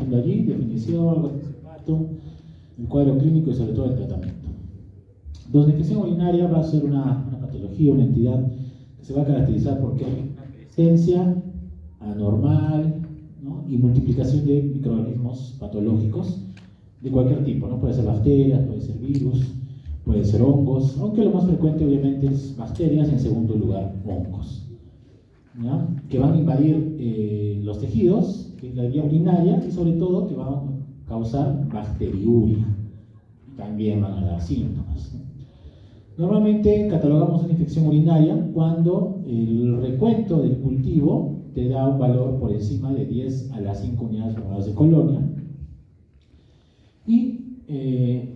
viendo allí, definición, el cuadro clínico y sobre todo el tratamiento. Entonces, la infección urinaria va a ser una patología, una entidad que se va a caracterizar porque hay una presencia anormal, ¿no?, y multiplicación de microorganismos patológicos de cualquier tipo, ¿no? Puede ser bacterias, puede ser virus, puede ser hongos, aunque lo más frecuente obviamente es bacterias, en segundo lugar hongos, ¿ya?, que van a invadir los tejidos, que es la vía urinaria, y sobre todo que van a causar bacteriuria, y también van a dar síntomas, ¿no? Normalmente catalogamos una infección urinaria cuando el recuento del cultivo te da un valor por encima de 10 a las 5 unidades por unidad de colonia, y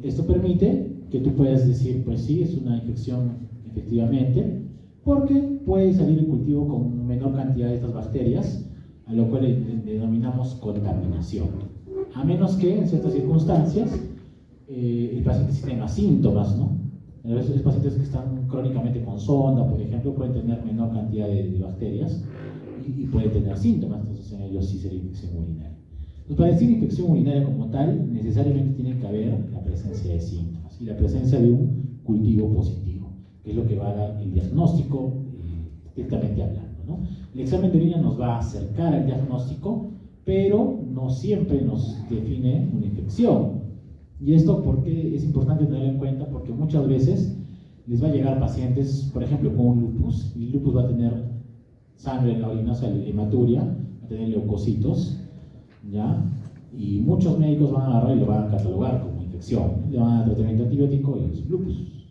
esto permite que tú puedas decir, pues sí, es una infección efectivamente, porque puede salir el cultivo con menor cantidad de estas bacterias, a lo cual le denominamos contaminación, a menos que en ciertas circunstancias el paciente sí tenga síntomas, ¿no? Los pacientes que están crónicamente con sonda, por ejemplo, pueden tener menor cantidad de bacterias y pueden tener síntomas, entonces en ellos sí sería infección urinaria. Entonces, para decir infección urinaria como tal, necesariamente tiene que haber la presencia de síntomas y la presencia de un cultivo positivo, que es lo que va a dar el diagnóstico estrictamente hablando, ¿no? El examen de orina nos va a acercar al diagnóstico, pero no siempre nos define una infección. Y esto porque es importante tenerlo en cuenta, porque muchas veces les va a llegar pacientes, por ejemplo, con un lupus, y el lupus va a tener sangre en la orina, o sea, hematuria, va a tener leucocitos, ¿ya? Y muchos médicos van a agarrar y lo van a catalogar como infección, ¿no? Le van a dar tratamiento antibiótico y es lupus,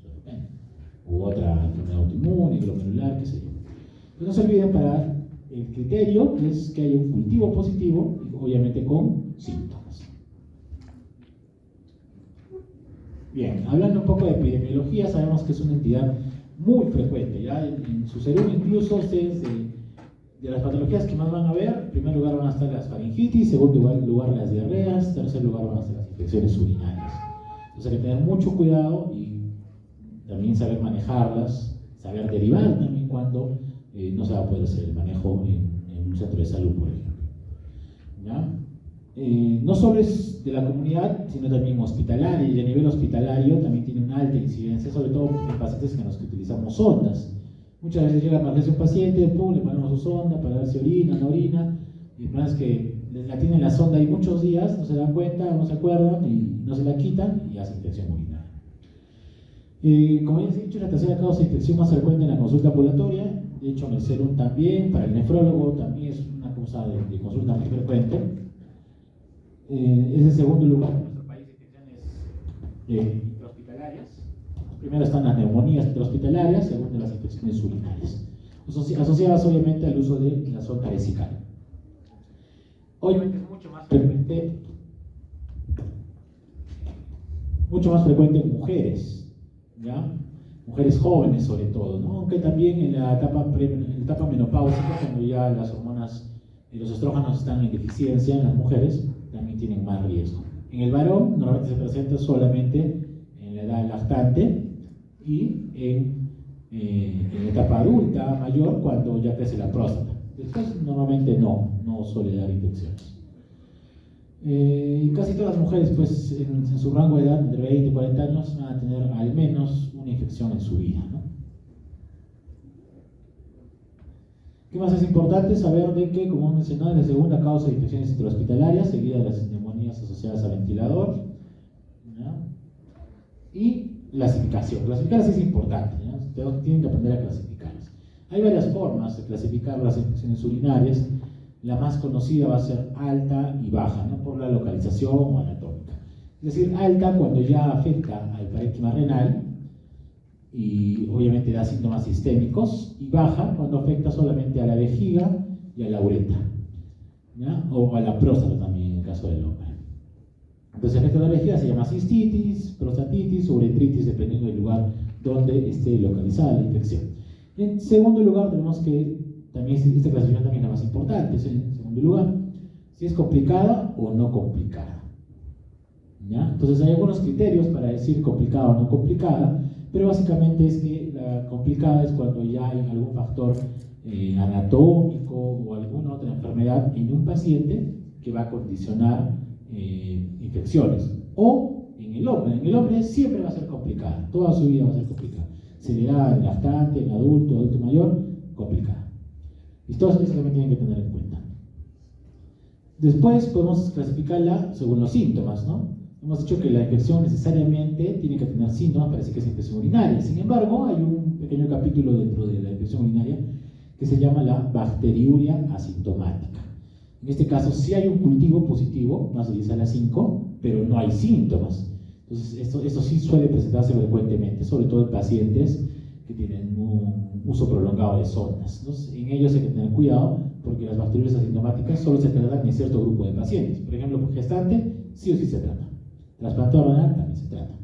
u otra enfermedad autoinmune, glomerular, qué sé yo. Pero no se olviden, para el criterio es que haya un cultivo positivo, obviamente con síntomas. Bien, hablando un poco de epidemiología, sabemos que es una entidad muy frecuente, ¿ya? En su cerebro incluso ustedes de las patologías que más van a ver, en primer lugar van a estar las faringitis, en segundo lugar las diarreas, en tercer lugar van a estar las infecciones urinarias. Entonces hay que tener mucho cuidado y también saber manejarlas, saber derivar también cuando no se va a poder hacer el manejo en un centro de salud, por ejemplo, ¿ya? No solo es de la comunidad, sino también hospitalaria, y a nivel hospitalario también tiene una alta incidencia, sobre todo en pacientes en los que utilizamos sondas. Muchas veces llega a emergencia un paciente, pum, le ponemos su sonda para ver si orina, no orina, y el problema es que la tienen la sonda ahí muchos días, no se dan cuenta, no se acuerdan y no se la quitan y hace infección urinaria. Como ya les he dicho, la tercera causa de infección más frecuente en la consulta ambulatoria, de hecho en el serum también, para el nefrólogo también es una causa de consulta muy frecuente. Es el segundo lugar en nuestro país de infecciones intrahospitalarias. Primero están las neumonías intrahospitalarias, segundo las infecciones urinarias, asociadas obviamente al uso de la sonda vesical. Obviamente es mucho más frecuente en mujeres, ¿ya? Mujeres jóvenes sobre todo, ¿no? Aunque también en la etapa menopáusica, cuando ya las hormonas y los estrógenos están en deficiencia en las mujeres, también tienen más riesgo. En el varón normalmente se presenta solamente en la edad lactante y en la etapa adulta mayor, cuando ya crece la próstata. Después normalmente no suele dar infecciones. Y casi todas las mujeres, pues en su rango de edad, entre 20 y 40 años, van a tener al menos una infección en su vida, ¿no? ¿Qué más es importante? Saber de que, como hemos mencionado, es la segunda causa de infecciones intrahospitalarias, seguida de las neumonías asociadas al ventilador, ¿ya? Y clasificación. Clasificarlas es importante, ¿ya? Ustedes tienen que aprender a clasificarlas. Hay varias formas de clasificar las infecciones urinarias. La más conocida va a ser alta y baja, ¿no? Por la localización o anatómica. Es decir, alta cuando ya afecta al parénquima renal y obviamente da síntomas sistémicos, y baja cuando afecta solamente a la vejiga y a la uretra, ¿ya? O a la próstata también en el caso del hombre. Entonces, afecta a la vejiga se llama cistitis, prostatitis o uretritis, dependiendo del lugar donde esté localizada la infección. En segundo lugar, tenemos que también esta clasificación también es la más importante, es en segundo lugar, si es complicada o no complicada, ¿ya? Entonces hay algunos criterios para decir complicada o no complicada, pero básicamente es que la complicada es cuando ya hay algún factor anatómico o alguna otra enfermedad en un paciente que va a condicionar infecciones. O en el hombre siempre va a ser complicada, toda su vida va a ser complicada. Se le da en lactante, en adulto mayor, complicada. Y todo eso también tienen que tener en cuenta. Después podemos clasificarla según los síntomas, ¿no? Hemos dicho que la infección necesariamente tiene que tener síntomas para decir que es infección urinaria. Sin embargo, hay un pequeño capítulo dentro de la infección urinaria que se llama la bacteriuria asintomática. En este caso, sí hay un cultivo positivo, más de 10 a la 5, pero no hay síntomas. Entonces, esto sí suele presentarse frecuentemente, sobre todo en pacientes que tienen un uso prolongado de sondas. Entonces, en ellos hay que tener cuidado porque las bacteriurias asintomáticas solo se tratan en cierto grupo de pacientes. Por ejemplo, por gestante, sí o sí se trata. Trasplantado renal también se trata.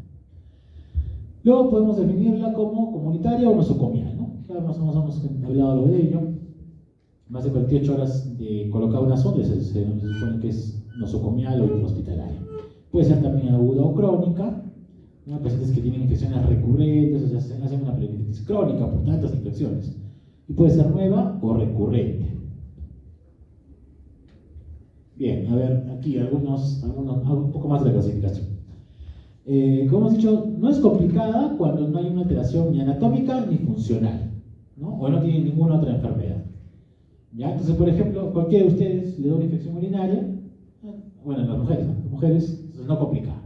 Luego podemos definirla como comunitaria o nosocomial, ¿no? Ya más o menos hemos hablado algo de ello. Más de 48 horas de colocar una sonda se supone que es nosocomial o intrahospitalaria. Puede ser también aguda o crónica, ¿no? Hay pacientes que tienen infecciones recurrentes, o sea, hacen una periodontitis crónica por tantas infecciones. Y puede ser nueva o recurrente. Bien, a ver, aquí un poco más de la clasificación. Como hemos dicho, no es complicada cuando no hay una alteración ni anatómica ni funcional, ¿no? O no tiene ninguna otra enfermedad. ¿Ya? Entonces, por ejemplo, cualquiera de ustedes le da una infección urinaria, bueno, las mujeres, ¿no? Las mujeres, no complicada.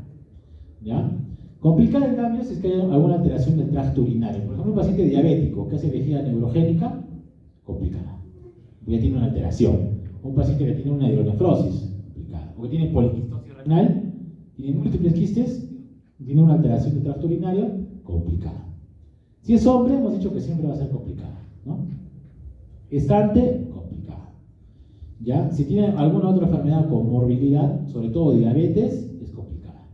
¿Ya? Complicada, en cambio, si es que hay alguna alteración del tracto urinario. Por ejemplo, un paciente diabético que hace vejiga neurogénica, complicada. Ya tiene una alteración. Un paciente que tiene una hidronefrosis, complicada. O que tiene poliquistosis renal, tiene múltiples quistes, tiene una alteración del tracto urinario, complicada. Si es hombre, hemos dicho que siempre va a ser complicada, ¿no? Gestante, complicada. ¿Ya? Si tiene alguna otra enfermedad con morbilidad, sobre todo diabetes, es complicada.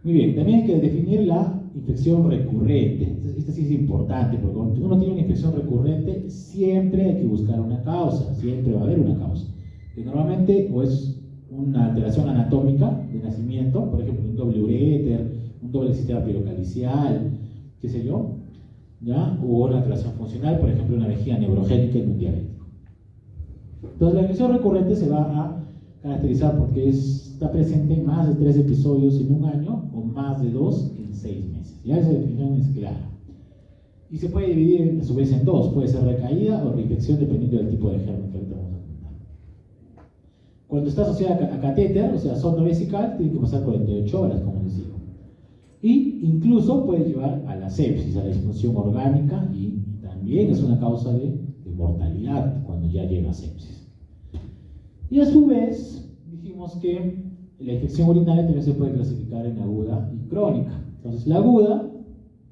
Muy bien, también hay que definir la infección recurrente. Esta sí es importante, porque cuando uno tiene una infección recurrente, siempre hay que buscar una causa, siempre va a haber una causa. Que normalmente o es una alteración anatómica de nacimiento, por ejemplo, un doble uréter, un doble sistema pirocalicial, qué sé yo, ¿ya? O una alteración funcional, por ejemplo, una vejiga neurogénica en un diabético. Entonces, la infección recurrente se va a caracterizar porque está presente en más de 3 episodios en un año o más de 2 en 6 meses. Ya esa definición es clara. Y se puede dividir a su vez en dos, puede ser recaída o reinfección dependiendo del tipo de germen que ahorita vamos a contar. Cuando está asociada a catéter, o sea, sonda vesical, tiene que pasar 48 horas, como les digo. Y incluso puede llevar a la sepsis, a la disfunción orgánica, y también es una causa de mortalidad cuando ya llega a sepsis. Y a su vez, dijimos que la infección urinaria también se puede clasificar en aguda y crónica. Entonces, la aguda,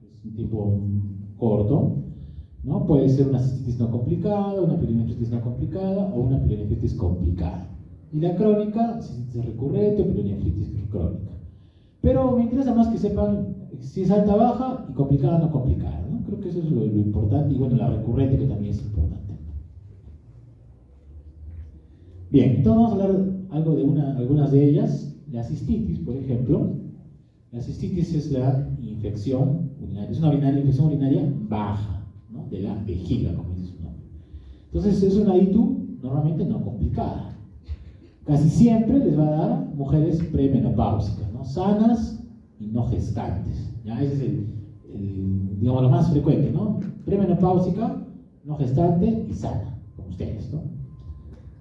es un tipo corto, ¿no? Puede ser una cistitis no complicada, una pielonefritis no complicada o una pielonefritis complicada. Y la crónica, cistitis recurrente o pielonefritis crónica. Pero me interesa más que sepan si es alta, baja y complicada, no complicada, ¿no? Creo que eso es lo importante, y bueno, la recurrente que también es importante. Bien, entonces vamos a hablar algo de algunas de ellas. La cistitis, por ejemplo. La cistitis es la infección urinaria, es una infección urinaria baja, ¿no? De la vejiga, como dice su nombre. Entonces es una ITU normalmente no complicada. Casi siempre les va a dar mujeres premenopáusicas, ¿no? Sanas y no gestantes. ¿Ya? Ese es digamos, lo más frecuente, ¿no? Premenopáusica, no gestante y sana, como ustedes, ¿no?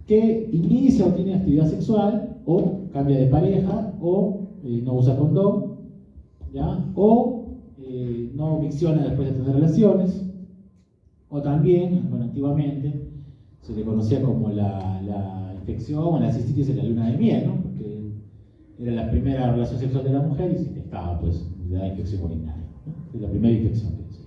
Que inicia o tiene actividad sexual, o cambia de pareja, o no usa condón, ¿ya? O no micciona después de tener relaciones, o también, bueno, antiguamente se le conocía como la infección o la cistitis de la luna de miel, ¿no? Porque era la primera relación sexual de la mujer y se infectaba, pues, de la infección urinaria, ¿no? Es la primera infección que decía.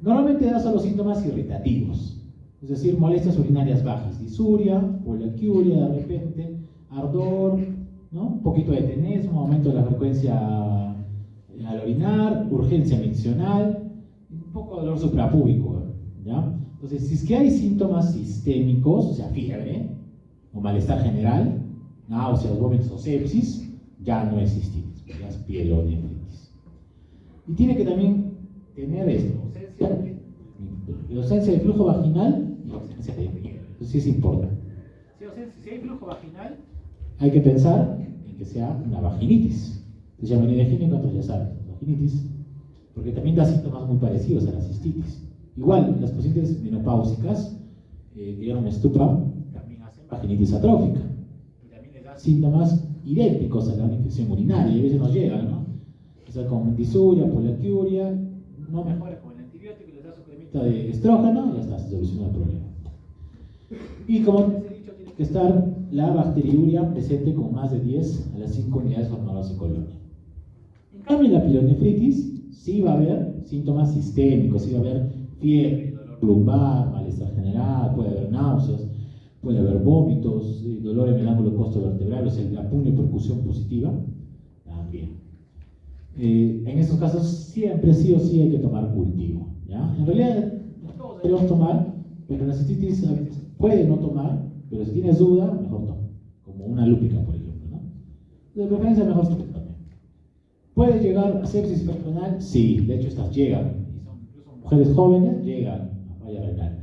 Normalmente da solo síntomas irritativos, es decir, molestias urinarias bajas, disuria, poliaquiuria de repente, ardor, ¿no? Un poquito de tenesmo, aumento de la frecuencia al orinar, urgencia miccional, un poco de dolor suprapúbico, ¿ya? Entonces, si es que hay síntomas sistémicos, o sea, fiebre o malestar general, náuseas, vómitos o sepsis, ya no es cistitis, ya es pielonefritis. Y tiene que también tener esto, ausencia de flujo vaginal y ausencia de fiebre. Eso sí es importante. Si hay flujo vaginal, hay que pensar en que sea una vaginitis. Se llama herida gínica, entonces ya saben, vaginitis, porque también da síntomas muy parecidos a la cistitis. Igual, las pacientes menopáusicas que ya no menstruan también hacen vaginitis atrófica y también les da síntomas idénticos a la infección urinaria y a veces nos llegan, ¿no? O sea, con disuria, poliaquiuria, no mejora con el antibiótico, les da su cremita de estrógeno y ya está, se soluciona el problema. Y como les he dicho, tiene que estar la bacteriuria presente con más de 10 a las 5 unidades formadas en colonia. En cambio, en la pielonefritis sí va a haber síntomas sistémicos, sí va a haber fiebre, dolor lumbar, malestar general, puede haber náuseas, puede haber vómitos, dolor en el ángulo costo-vertebral, o sea, la puniopercusión positiva, también. En estos casos siempre sí o sí hay que tomar cultivo, ¿ya? En realidad todos debemos tomar, pero la cistitis a veces puede no tomar, pero si tienes duda, mejor toma, como una lúpica, por ejemplo, ¿no? De preferencia mejor toma también. ¿Puede llegar a sepsis peritoneal? Sí, de hecho estas llegan, y son incluso mujeres jóvenes llegan a falla renal.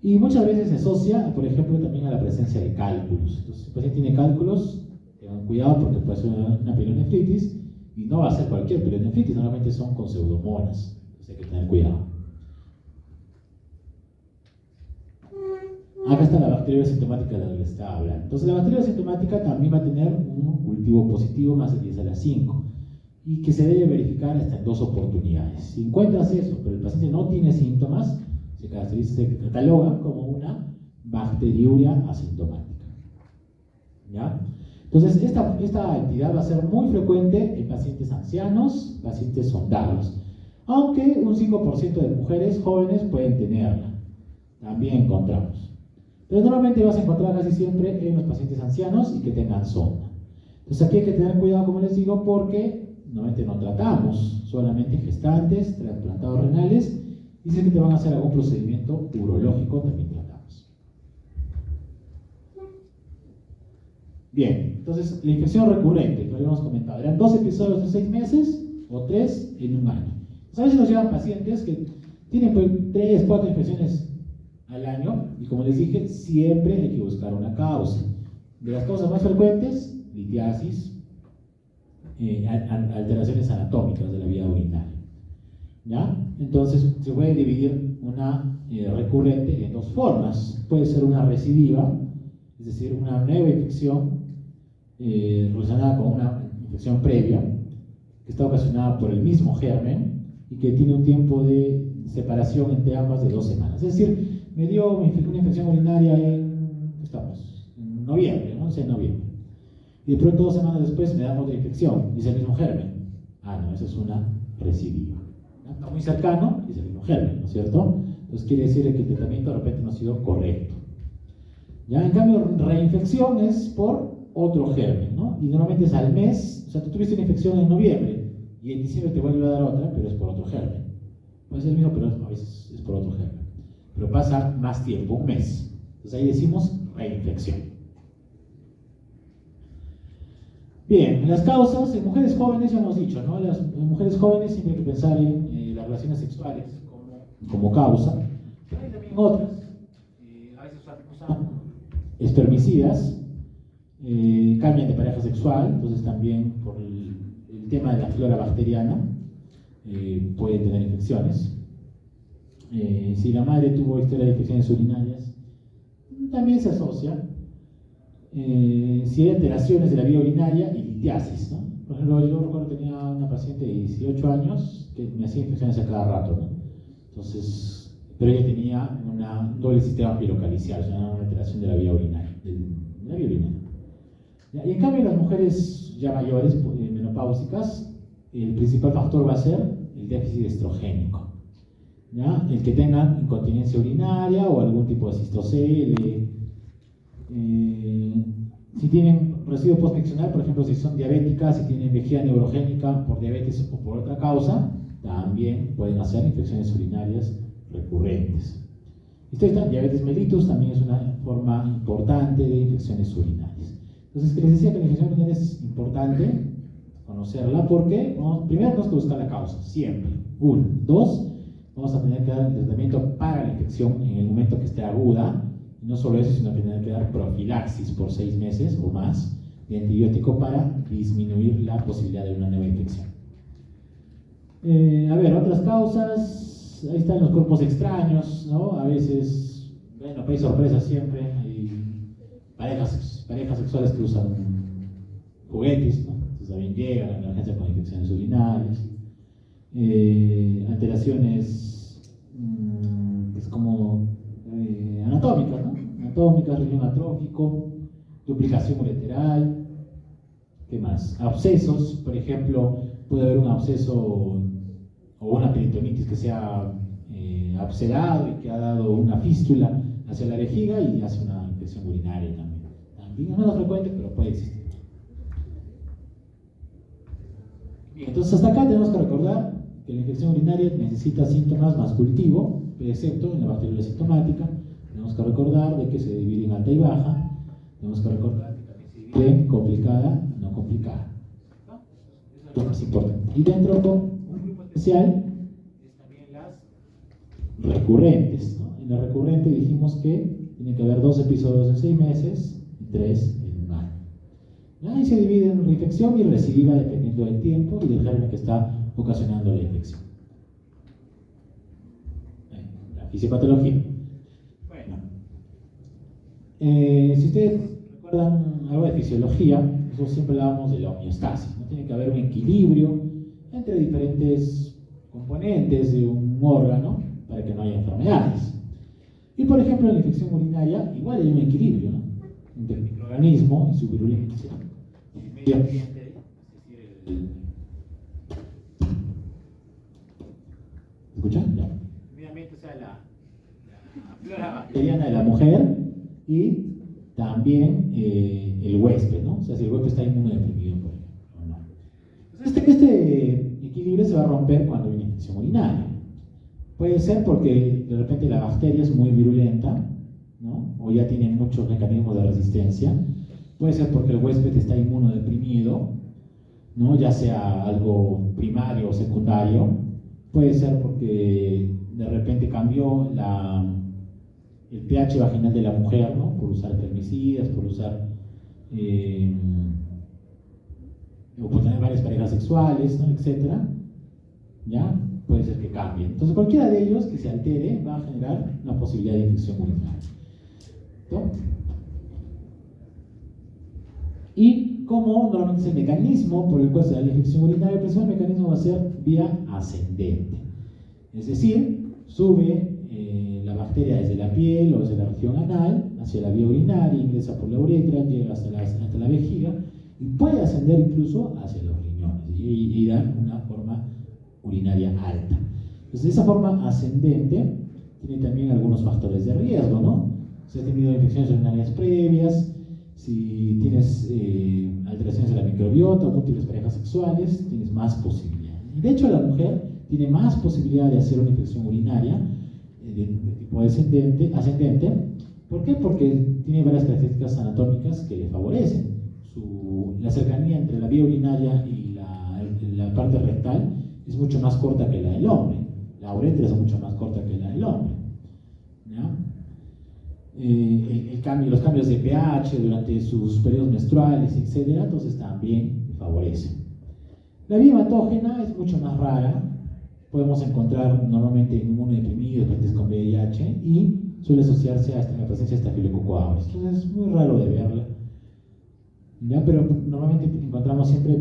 Y muchas veces se asocia, por ejemplo, también a la presencia de cálculos. Entonces, si el paciente tiene cálculos, tengan cuidado porque puede ser una pielonefritis, y no va a ser cualquier pielonefritis, normalmente son con pseudomonas, entonces hay que tener cuidado. Acá está la bacteria sintomática de la que les estaba hablando. Entonces, la bacteria sintomática también va a tener un cultivo positivo más de 10 a la 5 y que se debe verificar hasta en 2 oportunidades. Si encuentras eso, pero el paciente no tiene síntomas, se cataloga como una bacteriuria asintomática. ¿Ya? Entonces, esta entidad va a ser muy frecuente en pacientes ancianos, pacientes sondados, aunque un 5% de mujeres jóvenes pueden tenerla. También encontramos. Pero normalmente vas a encontrar casi siempre en los pacientes ancianos y que tengan sonda. Entonces aquí hay que tener cuidado, como les digo, porque normalmente no tratamos solamente gestantes, trasplantados renales, y si es que te van a hacer algún procedimiento urológico, también tratamos. Bien, entonces la infección recurrente, que habíamos comentado, eran 2 episodios en 6 meses o 3 en un año. Entonces, a veces nos llegan pacientes que tienen pues, 3, 4 infecciones al año, y como les dije, siempre hay que buscar una causa. De las causas más frecuentes, litiasis, alteraciones anatómicas de la vía urinaria. ¿Ya? Entonces se puede dividir una recurrente en 2 formas. Puede ser una recidiva, es decir, una nueva infección relacionada con una infección previa, que está ocasionada por el mismo germen y que tiene un tiempo de separación entre ambas de 2 semanas. Es decir, me dio una infección urinaria en noviembre, 11 de noviembre. Y de pronto 2 semanas después me da otra infección, y es el mismo germen. Ah, no, esa es una recidiva. Está muy cercano, y es el mismo germen, ¿no es cierto? Entonces quiere decir que el tratamiento de repente no ha sido correcto. Ya, en cambio, reinfección es por otro germen, ¿no? Y normalmente es al mes, o sea, tú tuviste una infección en noviembre, y en diciembre te vuelve a dar otra, pero es por otro germen. Puede ser el mismo, pero a veces es por otro germen. Pero pasa más tiempo, un mes. Entonces ahí decimos reinfección. Bien, las causas, en mujeres jóvenes ya hemos dicho, ¿no? En mujeres jóvenes siempre hay que pensar en las relaciones sexuales como causa. Pero hay también otras. A veces usan espermicidas, cambian de pareja sexual, entonces también por el tema de la flora bacteriana pueden tener infecciones. Si la madre tuvo historia de infecciones urinarias, también se asocia. Si hay alteraciones de la vía urinaria y litiasis, ¿no? Por ejemplo, yo recuerdo que tenía una paciente de 18 años que me hacía infecciones a cada rato, ¿no? Entonces, pero ella tenía un doble sistema pilocalicial, o sea, una alteración de la vía urinaria. Y en cambio, las mujeres ya mayores, menopáusicas, el principal factor va a ser el déficit estrogénico. ¿Ya? El que tengan incontinencia urinaria o algún tipo de cistocele, si tienen residuo postmiccional, por ejemplo, si son diabéticas, si tienen vejiga neurogénica por diabetes o por otra causa, también pueden hacer infecciones urinarias recurrentes. Esto está, diabetes mellitus también es una forma importante de infecciones urinarias. Entonces, les decía que la infección urinaria es importante conocerla porque, primero, tenemos que buscar la causa, siempre. 1. 2. Vamos a tener que dar el tratamiento para la infección en el momento que esté aguda, y no solo eso, sino que tener que dar profilaxis por 6 meses o más de antibiótico para disminuir la posibilidad de una nueva infección. A ver, otras causas, ahí están los cuerpos extraños, ¿no? A veces, bueno, hay sorpresas siempre, hay parejas sexuales que usan juguetes, ¿no? Entonces también llegan a la emergencia con infecciones urinarias, alteraciones pues como anatómicas, ¿no? Anatómicas, riñón atrófico, duplicación ureteral, ¿qué más? Abscesos, por ejemplo, puede haber un absceso o una peritonitis que sea abscedado y que ha dado una fístula hacia la vejiga y hace una infección urinaria también. También es menos frecuente, pero puede existir. Bien, entonces hasta acá tenemos que recordar que la infección urinaria necesita síntomas más cultivo, excepto en la bacteriología sintomática. Tenemos que recordar de que se divide en alta y baja. Tenemos que recordar que también se divide en complicada y no complicada. Eso es lo más importante. Y dentro de un grupo especial es también las recurrentes, ¿no? En la recurrente dijimos que tiene que haber 2 episodios en 6 meses y 3 en un año. Ahí se divide en reinfección y recidiva dependiendo del tiempo y del germen que está ocasionando la infección. La fisiopatología. Bueno, si ustedes recuerdan algo de fisiología, nosotros siempre hablábamos de la homeostasis, ¿no? Tiene que haber un equilibrio entre diferentes componentes de un órgano para que no haya enfermedades. Y por ejemplo, en la infección urinaria, igual hay un equilibrio, ¿no? Entre el microorganismo y su virulencia, el medio ambiente, es decir, ¿escuchan? Ya. El medio ambiente, o sea, la flora bacteriana de la mujer y también el huésped, ¿no? O sea, si el huésped está inmunodeprimido, por ejemplo, o no. Entonces, este equilibrio se va a romper cuando hay una infección urinaria. Puede ser porque de repente la bacteria es muy virulenta, ¿no? O ya tiene muchos mecanismos de resistencia. Puede ser porque el huésped está inmunodeprimido, ¿no? Ya sea algo primario o secundario. Puede ser porque de repente cambió el pH vaginal de la mujer, ¿no? Por usar femicidas, por usar o por tener varias parejas sexuales, ¿no? Etcétera. ¿Ya? Puede ser que cambie. Entonces, cualquiera de ellos que se altere va a generar una posibilidad de infección urinaria. ¿No? Y como normalmente es el mecanismo por el cual se da la infección urinaria, el principal mecanismo va a ser vía ascendente. Es decir, sube la bacteria desde la piel o desde la región anal hacia la vía urinaria, ingresa por la uretra, llega hasta la vejiga y puede ascender incluso hacia los riñones y dar una forma urinaria alta. Entonces, esa forma ascendente tiene también algunos factores de riesgo, ¿no? Si has tenido infecciones urinarias previas, si tienes alteraciones de la microbiota o múltiples parejas sexuales, tienes más posibilidades. Y de hecho, la mujer tiene más posibilidad de hacer una infección urinaria de tipo ascendente. ¿Por qué? Porque tiene varias características anatómicas que le favorecen. La cercanía entre la vía urinaria y la parte rectal es mucho más corta que la del hombre. La uretra es mucho más corta que la del hombre. ¿Ya? Los cambios de pH durante sus periodos menstruales, etc., entonces también favorecen. La vía hematógena es mucho más rara. Podemos encontrar normalmente inmunodeprimidos, pacientes con VIH, y suele asociarse a la presencia de Staphylococcus aureus. Entonces es muy raro de verla. ¿Ya? Pero normalmente encontramos siempre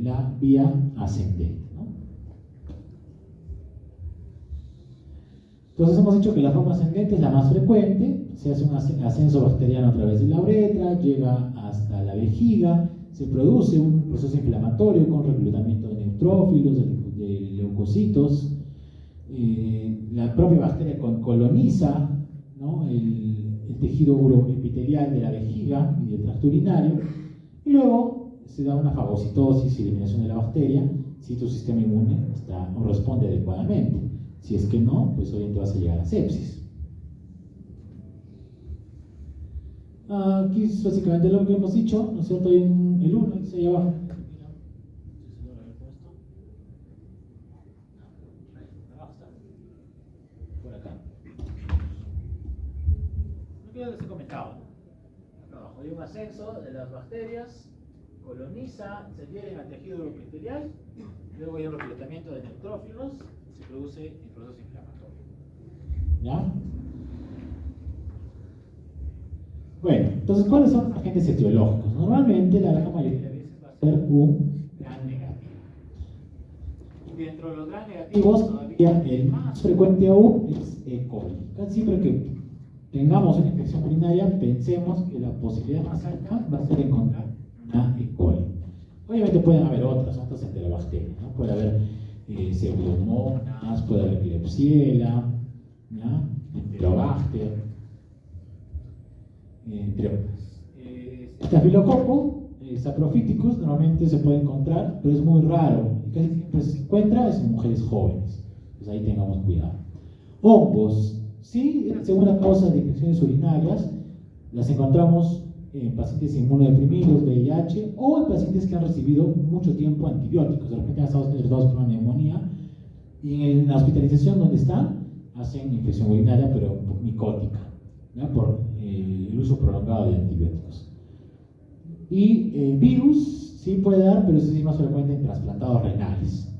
la vía ascendente, ¿no? Entonces hemos dicho que la forma ascendente es la más frecuente. Se hace un ascenso bacteriano a través de la uretra, llega hasta la vejiga, se produce un proceso inflamatorio con reclutamiento de neutrófilos, de leucocitos. La propia bacteria coloniza, ¿no? el tejido uroepitelial de la vejiga y del tracto urinario, y luego se da una fagocitosis y eliminación de la bacteria si tu sistema inmune responde adecuadamente. Si es que no, pues obviamente vas a llegar a sepsis. Aquí es básicamente lo que hemos dicho, ¿no es cierto? En el 1, dice ahí abajo. Por acá. Lo que ya les he comentado. Acá abajo. o de un ascenso de las bacterias, coloniza, se adhieren al tejido epitelial, luego hay un reclutamiento de neutrófilos y se produce el proceso inflamatorio. ¿Ya? Bueno, entonces, ¿cuáles son los agentes etiológicos? Normalmente, la gran mayoría de veces va a ser un gran negativo. Y dentro de los gran negativos, todavía el más frecuente aún es E. coli. Casi siempre que tengamos una infección urinaria, pensemos que la posibilidad más alta va a ser encontrar una E. coli. Obviamente pueden haber otras enterobacterias, ¿no? Puede haber pseudomonas, puede haber Klebsiella, ¿ya? Enterobacter, entre otras. Staphylococcus saprophyticus normalmente se puede encontrar, pero es muy raro, y casi siempre se encuentra en mujeres jóvenes, pues ahí tengamos cuidado. Hongos, sí, la segunda causa de infecciones urinarias, las encontramos en pacientes inmunodeprimidos, VIH, o en pacientes que han recibido mucho tiempo antibióticos, de repente han estado tratados por una neumonía, y en la hospitalización donde están, hacen infección urinaria, pero micótica, ¿ya? Por el uso prolongado de antibióticos. Y virus sí puede dar, pero eso sí es más frecuente en trasplantados renales,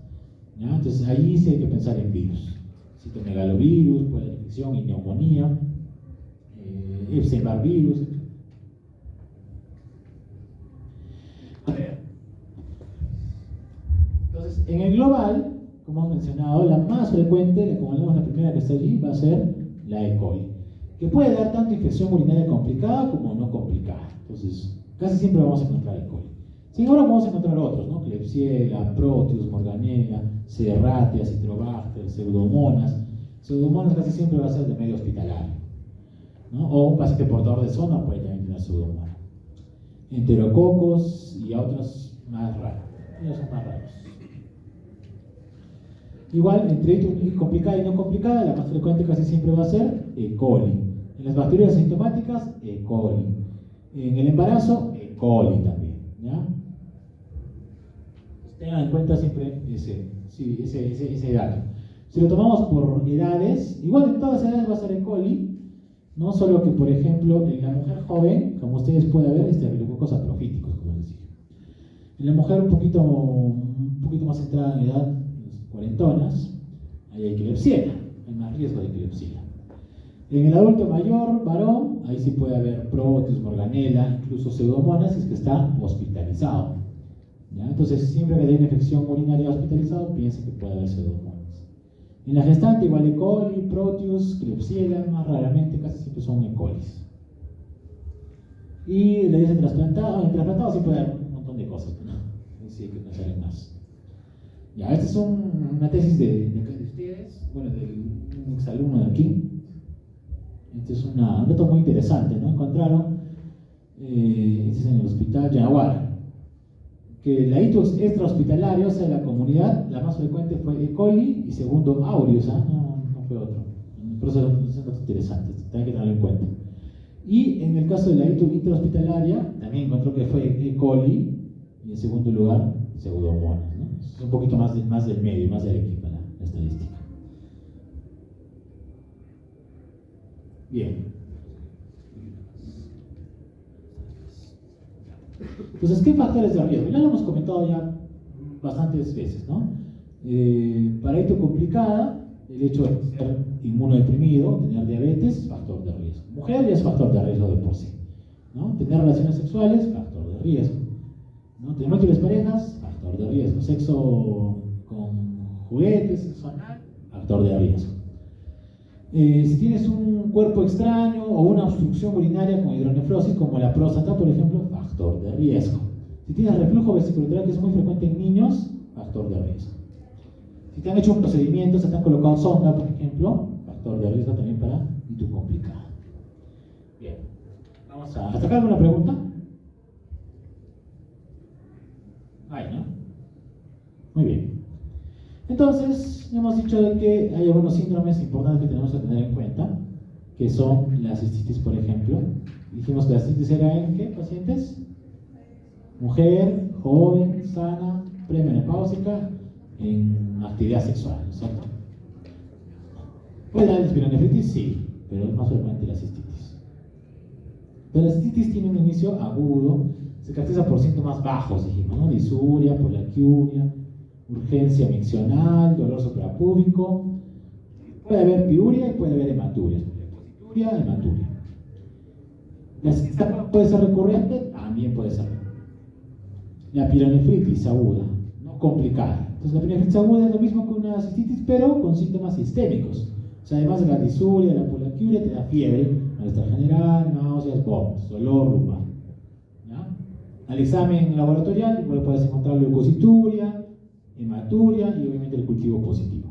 ¿ya? Entonces ahí sí hay que pensar en virus. Citomegalovirus, puede haber infección y neumonía, Epstein-Barr virus. A ver. Entonces, en el global, como hemos mencionado, la más frecuente, como vemos la primera que está allí, va a ser la E. coli, que puede dar tanto infección urinaria complicada como no complicada. Entonces, casi siempre vamos a encontrar E. coli. Sí, ahora vamos a encontrar otros, ¿no? Klebsiella, Proteus, Morganella, Serratia, Citrobacter, Pseudomonas. Pseudomonas casi siempre va a ser de medio hospitalario, ¿no? O un paciente portador de zona puede también tener Pseudomonas. Enterococos y otros más raros. Ellos son más raros. Igual, entre complicada y no complicada, la más frecuente casi siempre va a ser E. coli. En las bacterias asintomáticas, E. coli. En el embarazo, E. coli también, ¿ya? Tengan en cuenta siempre ese dato. Si lo tomamos por edades, igual en todas las edades va a ser E. coli, no solo que, por ejemplo, en la mujer joven, como ustedes pueden ver, Staphylococcus saprophyticus, como les dije. En la mujer un poquito más entrada en edad, cuarentonas, ahí hay Klebsiella, hay más riesgo de Klebsiella. En el adulto mayor, varón, ahí sí puede haber Proteus, Morganella, incluso Pseudomonas, si es que está hospitalizado, ¿ya? Entonces, siempre que haya una infección urinaria hospitalizado, piensen que puede haber Pseudomonas. En la gestante, igual E. coli, Proteus, Klebsiella, más raramente, casi siempre son E. colis. Y le dicen trasplantado, en trasplantado sí puede haber un montón de cosas, ¿no? Ahí sí hay que pensar en más. Ya, esta es una tesis de ustedes, bueno, de un exalumno de aquí. Este es un dato muy interesante, ¿no? Encontraron, este es en el hospital Yaguara, que la ictus extrahospitalaria, o sea, la comunidad, la más frecuente fue E. coli y segundo aureus, no fue otro. Por eso es un dato interesante, hay que tenerlo en cuenta. Y en el caso de la ictus intrahospitalaria, también encontró que fue E. coli y en segundo lugar, Pseudomonas, ¿no? Es un poquito más del medio, más del equipo la estadística. Bien. Entonces, ¿qué factores de riesgo? Ya lo hemos comentado ya bastantes veces, ¿no? Para esto complicada, el hecho de ser inmunodeprimido, tener diabetes, es factor de riesgo. Mujer ya es factor de riesgo de por sí, ¿no? Tener relaciones sexuales, factor de riesgo, ¿no? Tener múltiples parejas, factor de riesgo. Sexo con juguetes, sexo anal, factor de riesgo. Si tienes un cuerpo extraño o una obstrucción urinaria con hidronefrosis, como la próstata, por ejemplo, factor de riesgo. Si tienes reflujo vesicular, que es muy frecuente en niños, factor de riesgo. Si te han hecho un procedimiento, se te han colocado sonda, por ejemplo, factor de riesgo también para ictus complicada. Bien, vamos a... ¿Hasta acá alguna pregunta? Ahí, ¿no? Muy bien. Entonces, hemos dicho de que hay algunos síndromes importantes que tenemos que tener en cuenta, que son la cistitis, por ejemplo. Dijimos que la cistitis era en ¿qué pacientes? Mujer, joven, sana, premenopáusica, en actividad sexual, ¿no es cierto? ¿Puede dar espironefritis? Sí, pero es más frecuente la cistitis. Pero la cistitis tiene un inicio agudo, se caracteriza por síntomas bajos, dijimos, ¿no? Disuria, poliaquiuria, urgencia miccional, dolor suprapúbico. Puede haber piuria y puede haber hematuria. Posituria, hematuria. La cistitis puede ser recurrente, también puede ser. La pielonefritis aguda, no complicada. Entonces la pielonefritis aguda es lo mismo que una cistitis, pero con síntomas sistémicos. O sea, además de la disuria, la poliaquiuria, te da fiebre, malestar general, náuseas, vómitos, dolor lumbar. ¿Ya? Al examen laboratorial, igual puedes encontrar leucocituria, hematuria y obviamente el cultivo positivo.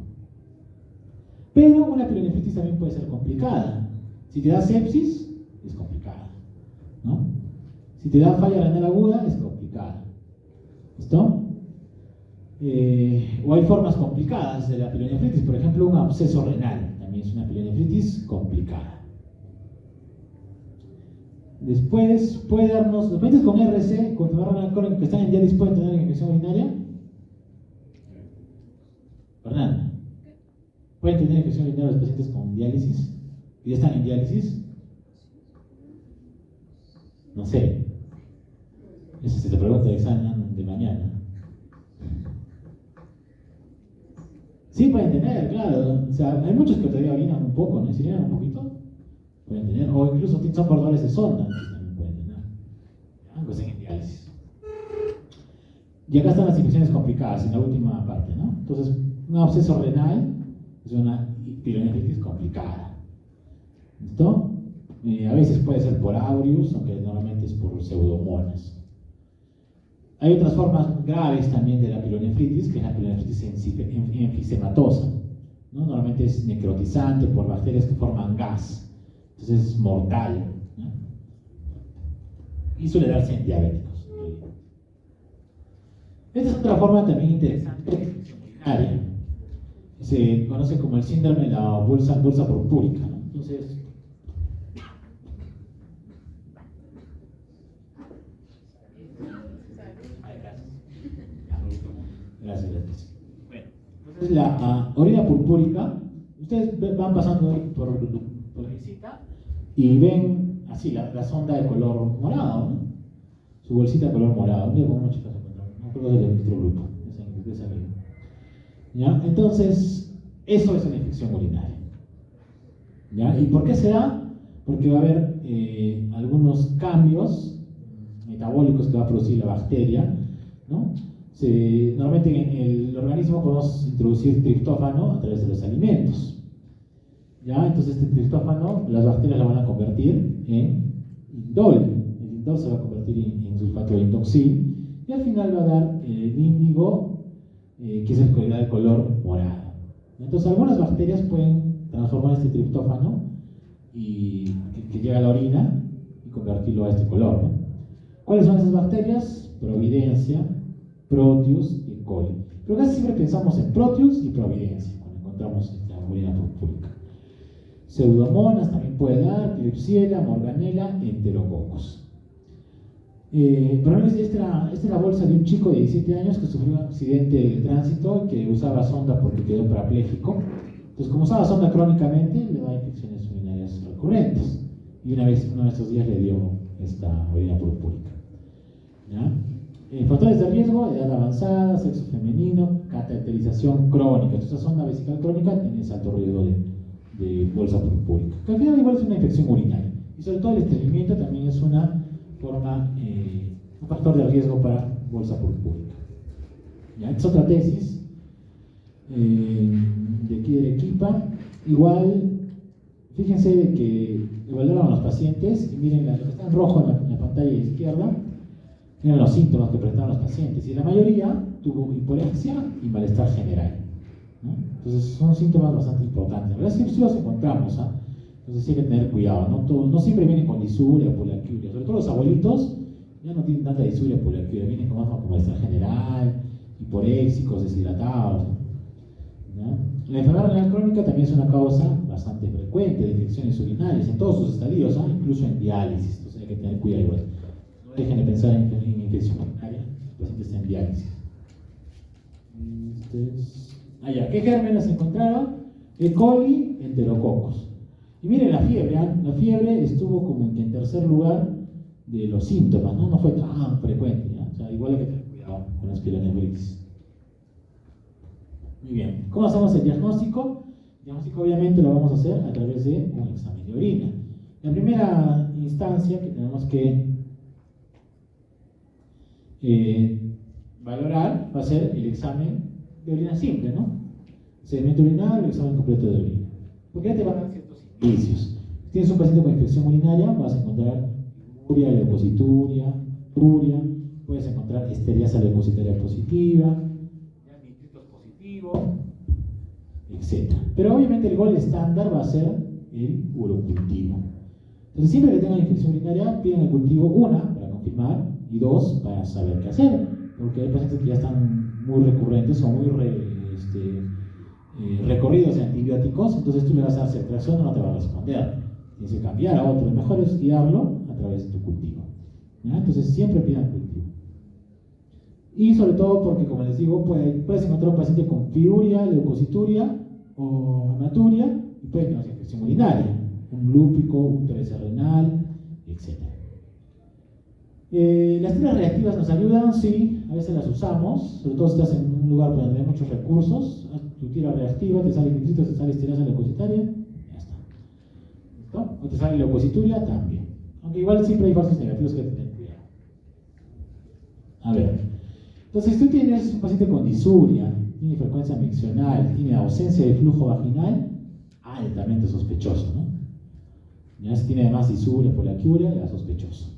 Pero una pielonefritis también puede ser complicada. Si te da sepsis, es complicada, ¿no? Si te da falla renal aguda, es complicada. ¿Listo? O hay formas complicadas de la pielonefritis, por ejemplo, un absceso renal, también es una pielonefritis complicada. Después puede darnos, los pacientes con RC, con enfermedad renal crónica que están en diálisis, pueden tener infección urinaria. Fernanda, ¿pueden tener infección urinaria los pacientes con diálisis? ¿Que ya están en diálisis? No sé. Eso se te pregunta el examen de mañana. Sí, pueden tener, claro. O sea, hay muchos que todavía orinan un poco, ¿no? Si orinan un poquito, pueden tener. O incluso son portadores de sonda, también pueden tener. Algo así en diálisis. Y acá están las infecciones complicadas, en la última parte, ¿no? Entonces, un absceso renal es una pielonefritis complicada. ¿Listo? A veces puede ser por aureus, aunque normalmente es por pseudomonas. Hay otras formas graves también de la pielonefritis, que es la pielonefritis enfisematosa, ¿no? Normalmente es necrotizante por bacterias que forman gas, entonces es mortal, ¿no? Y suele darse en diabéticos. Esta es otra forma también interesante de infección urinaria. Se conoce como el síndrome de la bolsa purpúrica, ¿no? Entonces, gracias. Bueno, entonces la orina purpúrica, ustedes van pasando por la visita y ven así la sonda de color morado, ¿no? Su bolsita de color morado. Mira cómo chicas se encontraron. No creo que es de nuestro grupo, de ese amigo. ¿Ya? Entonces, eso es una infección urinaria. ¿Ya? ¿Y por qué se da? Porque va a haber algunos cambios metabólicos que va a producir la bacteria, ¿no? Normalmente en el organismo podemos introducir triptófano a través de los alimentos. ¿Ya? Entonces este triptófano, las bacterias lo van a convertir en indol. El indol se va a convertir en sulfato de indoxil y al final va a dar el índigo, que es el que da el color morado. Entonces algunas bacterias pueden transformar este triptófano y que llega a la orina y convertirlo a este color, ¿no? ¿Cuáles son esas bacterias? Providencia, Proteus y E. coli. Pero casi siempre pensamos en Proteus y Providencia cuando encontramos esta orina purpúrica. Pseudomonas también puede dar, Klebsiella, Morganella, Enterococos. Por ejemplo, esta es la bolsa de un chico de 17 años que sufrió un accidente de tránsito y que usaba sonda porque quedó parapléjico. Entonces, como usaba sonda crónicamente, le da infecciones urinarias recurrentes. Y uno de estos días le dio esta orina purpúrica. ¿Ya? Factores de riesgo: edad avanzada, sexo femenino, cateterización crónica. Entonces, sonda vesical crónica tiene alto riesgo de bolsa purpúrica. Que al final igual es una infección urinaria. Y sobre todo el estreñimiento también es una forma, un factor de riesgo para bolsa purpúrica. ¿Ya? Esta es otra tesis de aquí de Arequipa. Igual, fíjense de que evaluaron a los pacientes y miren lo que está en rojo en la pantalla izquierda. Miren los síntomas que presentaron los pacientes y la mayoría tuvo hiporexia y malestar general, ¿no? Entonces son síntomas bastante importantes. A veces sí los encontramos, ¿ah? Entonces sí hay que tener cuidado, no siempre vienen con disuria o poliaquiuria. Sobre todo los abuelitos ya no tienen tanta disuria o poliaquiuria, vienen con malestar general, hiporéxicos, deshidratados, ¿no? La enfermedad renal crónica también es una causa bastante frecuente de infecciones urinarias en todos sus estadios, ¿ah? Incluso en diálisis, entonces hay que tener cuidado igual. No dejen de pensar en infección urinaria, el paciente está en diálisis. ¿Qué gérmenes encontraron? E. coli, enterococos. Y miren la fiebre, ¿eh? La fiebre estuvo como en tercer lugar de los síntomas, ¿no? No fue tan frecuente, ¿ya? O sea, igual hay que tener cuidado con las pielonefritis. Muy bien, ¿cómo hacemos el diagnóstico? El diagnóstico obviamente lo vamos a hacer a través de un examen de orina. La primera instancia que tenemos que valorar va a ser el examen de orina simple, ¿no? Sedimento urinario, el examen completo de orina. Porque ya te van a dar ciertos indicios. Si tienes un paciente con infección urinaria, vas a encontrar uria, leucocituria, uria, puedes encontrar esteriasa leucocitaria positiva, nitritos positivo, etc. Pero obviamente el gol estándar va a ser el urocultivo. Entonces, siempre que tengan infección urinaria, piden el cultivo, una, para confirmar, y dos, para saber qué hacer. Porque hay pacientes que ya están muy recurrentes o muy recorridos de antibióticos, entonces tú le vas a dar cetraxona, no te va a responder. Tienes que cambiar a otro. Lo mejor es guiarlo a través de tu cultivo. ¿Ya? Entonces, siempre pidan cultivo. Y sobre todo porque, como les digo, puedes encontrar un paciente con fiuria, leucocituria o hematuria y puede tener infección urinaria, un lúpico, un TBC renal, etc. Las tiras reactivas nos ayudan, sí, a veces las usamos, sobre todo si estás en un lugar donde hay muchos recursos. Tu tira reactiva, te sale nitritos, te sale esteriasa leucocitaria, ya está. ¿Listo? O te sale leucocituria, también. Aunque igual siempre hay falsos negativos que hay que tener cuidado. A ver, entonces si tú tienes un paciente con disuria, tiene frecuencia miccional, tiene ausencia de flujo vaginal, altamente sospechoso, ¿no? Ya si tiene además disuria, poliaquiuria, ya sospechoso.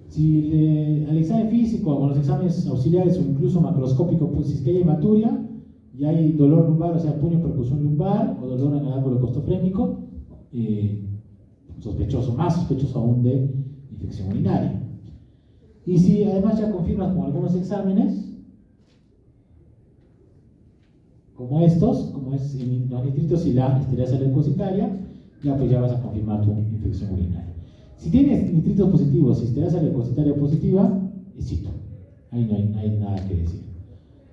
Si al examen físico, o los exámenes auxiliares o incluso macroscópico, pues si es que hay hematuria y hay dolor lumbar, o sea, puño percusión lumbar o dolor en el ángulo costofrénico, sospechoso, más sospechoso aún de infección urinaria. Y si además ya confirmas con algunos exámenes, como estos, como es los nitritos y la esteriasa leucocitaria, ya pues ya vas a confirmar tu infección urinaria. Si tienes nitritos positivos y esteriasa leucocitaria positiva, éxito. Ahí no hay nada que decir.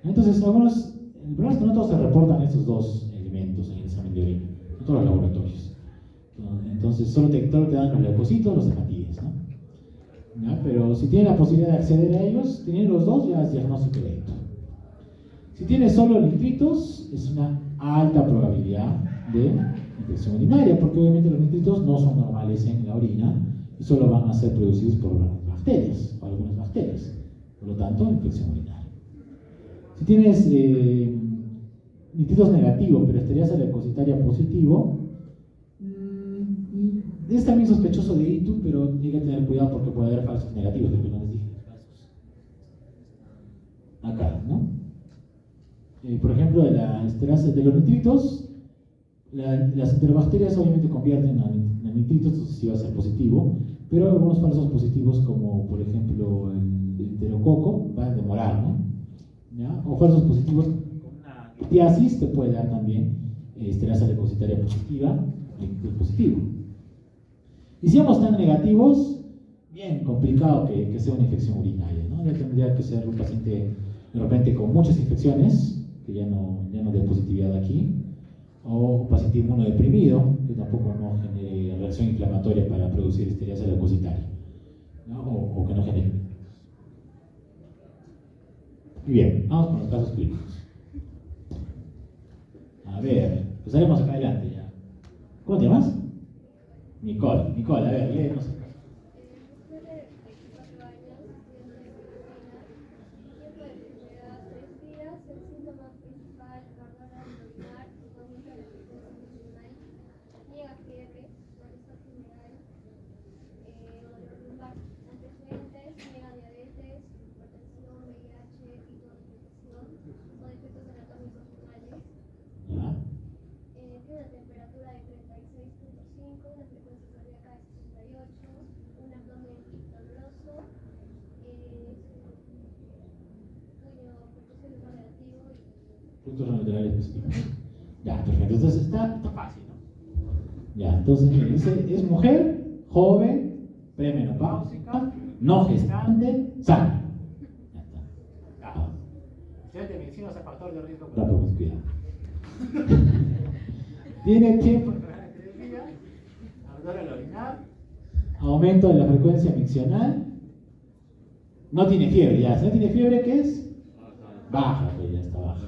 Entonces, el problema es que no todos se reportan estos dos elementos en el examen de orina, no todos los laboratorios. Entonces, solo te dan los leucocitos, los hematíes, ¿no? ¿Ya? Pero si tienes la posibilidad de acceder a ellos, teniendo los dos, ya es diagnóstico directo. Si tienes solo nitritos, es una alta probabilidad de infección urinaria, porque obviamente los nitritos no son normales en la orina y solo van a ser producidos por bacterias, o algunas bacterias. Por lo tanto, infección urinaria. Si tienes nitritos negativos, pero esteriasa leucocitaria positivo, es también sospechoso de ITU, pero hay que tener cuidado porque puede haber falsos negativos, porque no les dije los casos. Acá, ¿no? Por ejemplo, de la esterasa de los nitritos, las enterobacterias obviamente convierten a nitritos, entonces sí va a ser positivo, pero algunos falsos positivos, como por ejemplo el enterococo, van a demorar, ¿no? ¿Ya? O falsos positivos con una litiasis te puede dar también esterasa leucocitaria positiva, nitritos positivo. Y si ambos están negativos, bien complicado que sea una infección urinaria, ¿no? Ya tendría que ser un paciente de repente con muchas infecciones, que ya no dé positividad aquí, o un paciente inmunodeprimido, que tampoco no genere reacción inflamatoria para producir esteriasa leucocitaria, ¿no? O que no genere. Y bien, vamos con los casos clínicos. A ver, pues haremos acá adelante ya. ¿Cómo te llamas? Nicole, a ver, léenos acá. Puntos laterales positivos. Ya, perfecto. Entonces está fácil, ¿no? Ya, entonces dice, es mujer, joven, premenopáusica, no gestante, sana. Ya está. Ya. Estudiante de medicina es factor de riesgo para la promiscuidad. Tiene tiempo de 3 días, ardor al orinar, aumento de la frecuencia miccional. No tiene fiebre, ya. Si no tiene fiebre, ¿qué es? Baja, pues ya está baja.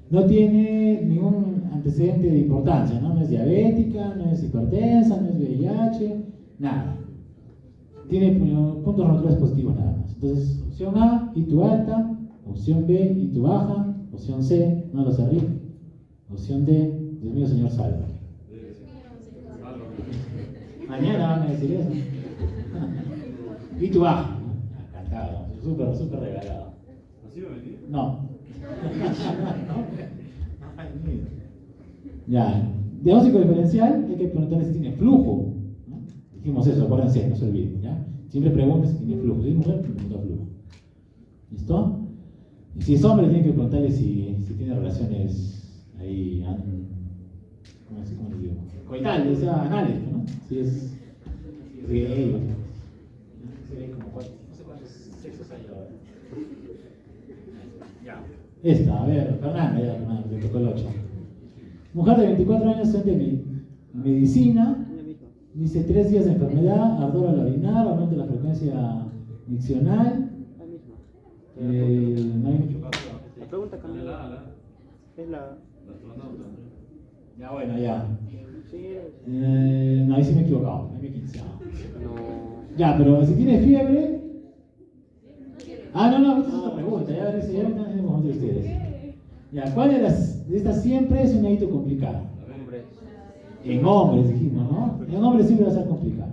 No tiene ningún antecedente de importancia, ¿no? No es diabética, no es hipertensa, no es VIH, nada. Tiene puntos rotulares positivos nada más. Entonces, opción A, ITU alta, opción B, ITU baja, opción C, no lo sé arriba, opción D, Dios mío, Señor, salva. Mañana van a decir eso. ITU baja, ¿no? Cantado, súper regalado. ¿Así va a venir? No. Ya, diagnóstico diferencial, hay que preguntarle si tiene flujo, ¿no? Dijimos eso, acuérdense, no se olviden, ¿ya? Siempre pregunten si tiene flujo. Si es mujer, pregunta flujo. ¿Listo? Y si es hombre, tienen que preguntarle si tiene relaciones ahí, ¿cómo les digo? Coitales, o sea, anales, ¿no? Si es gay, se ve como no sé cuántos sexos hay ahora. Ya. Esta, a ver, Fernanda, le tocó el 8. Mujer de 24 años, estudiante de medicina, dice 3 días de enfermedad, ardor al orinar, aumento de la frecuencia miccional. No hay mucho caso. La pregunta cambió. Es la astronauta. Ya, bueno, ya. Sí, No, ahí sí me he equivocado, ahí me he quinceado. no. Ya, pero si tiene fiebre. No, esta es otra pregunta, ya me están haciendo confundir ustedes. Ya, ¿cuál de estas siempre es una hito complicada? Hombre. En hombres dijimos, ¿no? En hombres siempre va a ser complicado.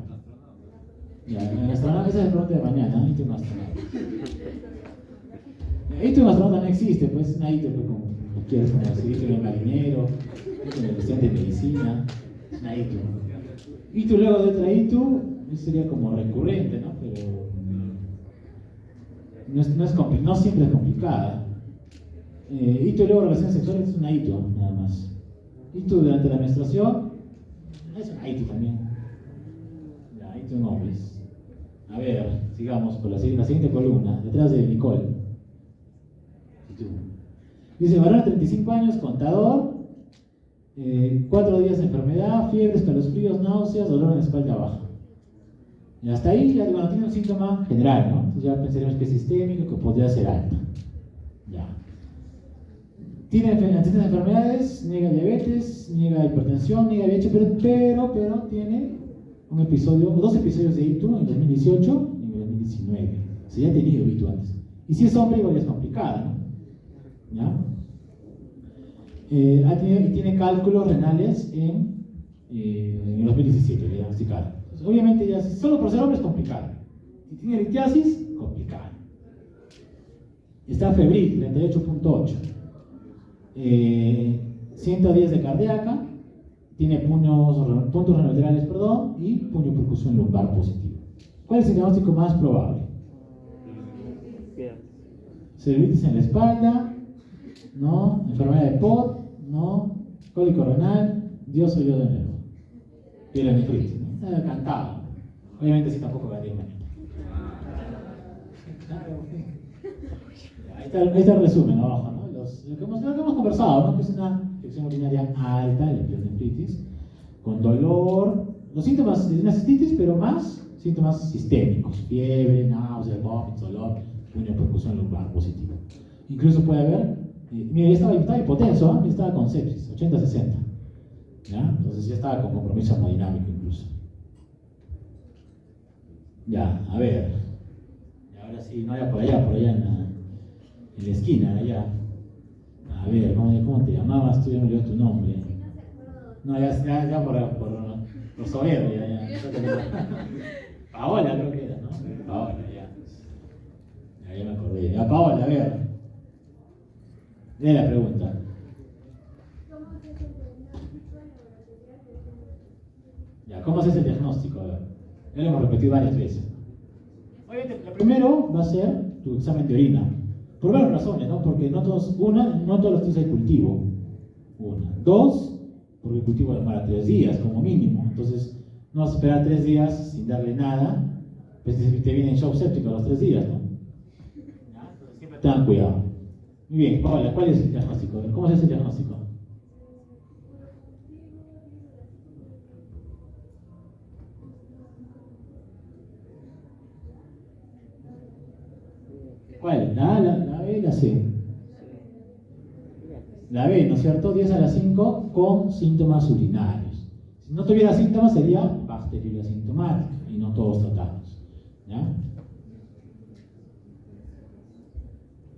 Ya, en astronauta, esa es la pregunta de mañana, ¿no? Hito en astronauta. Hito en astronauta no existe, pues es una hito, pues, como quieres, como si hito en el marinero, hito en el estudiante de medicina, es una hito. Hito luego de otra hito, eso sería como recurrente, ¿no? Pero no siempre es complicada. Hito y luego relaciones sexuales es una hito, nada más. Hito durante la menstruación es una hito también. Ya, hito en hombres. A ver, sigamos por la siguiente columna, detrás de Nicole. Hito. Dice, varón de 35 años, contador, 4 días de enfermedad, fiebre, escalofríos, náuseas, dolor en la espalda baja. Y hasta ahí, ya, bueno, tiene un síntoma general, ¿no? Entonces ya pensaremos que es sistémico, que podría ser alta. Ya. Tiene antecedentes de enfermedades, niega diabetes, niega hipertensión, niega VIH, pero tiene un episodio, 2 episodios de ITU en 2018 y en 2019. O sea, ya ha tenido ITU antes. Y si es hombre, igual es complicada, ¿no? ¿Ya? Tiene cálculos renales en 2017, le diagnosticaron. Entonces, obviamente, ya solo por ser hombre es complicado. Si tiene litiasis, complicado. Está febril, 38.8. 110 de cardíaca, tiene puntos renolaterales, y puño percusión lumbar positivo. ¿Cuál es el diagnóstico más probable? Celulitis en la espalda, ¿no? Enfermedad de POD, ¿no? Cólico renal, Dios oyó de nuevo. Pielonefritis, ¿no? Está cantado. Obviamente sí tampoco va a ir mañana. Ahí está el resumen abajo, ¿no? Lo que hemos conversado, ¿no? Que es una infección urinaria alta, la pielonefritis, con dolor, los síntomas de una cistitis, pero más síntomas sistémicos, fiebre, náuseas, vómitos, dolor, puño, percusión lumbar positivo. Incluso puede haber, mire, estaba hipotenso, ¿eh? Estaba con sepsis, 80-60, ¿ya? Entonces ya estaba con compromiso hemodinámico incluso. Ya, a ver, y ahora sí, no vaya por allá en la esquina, allá. A ver, ¿cómo te llamabas? Tú ya me olvidé tu nombre. No, ya por soberbio, ya. Paola creo que era, ¿no? Paola, ya. Ya me acordé. Ya, Paola, a ver. Lee la pregunta. Ya, ¿cómo haces el diagnóstico? A ver. Ya lo hemos repetido varias veces. Obviamente, lo primero va a ser tu examen de orina. Por varias razones, ¿no? Porque no todos los días hay cultivo. 2, porque el cultivo demora 3 días como mínimo. Entonces, no vas a esperar 3 días sin darle nada. Pues te viene en shock séptico a los 3 días, ¿no? Entonces, siempre tengan cuidado. Muy bien, Paola, ¿cuál es el diagnóstico? ¿Cómo se hace el diagnóstico? La A, la B y la C. La B, ¿no es cierto? 10 a la 5 con síntomas urinarios. Si no tuviera síntomas sería bacteriuria asintomática y no todos tratados. ¿Ya?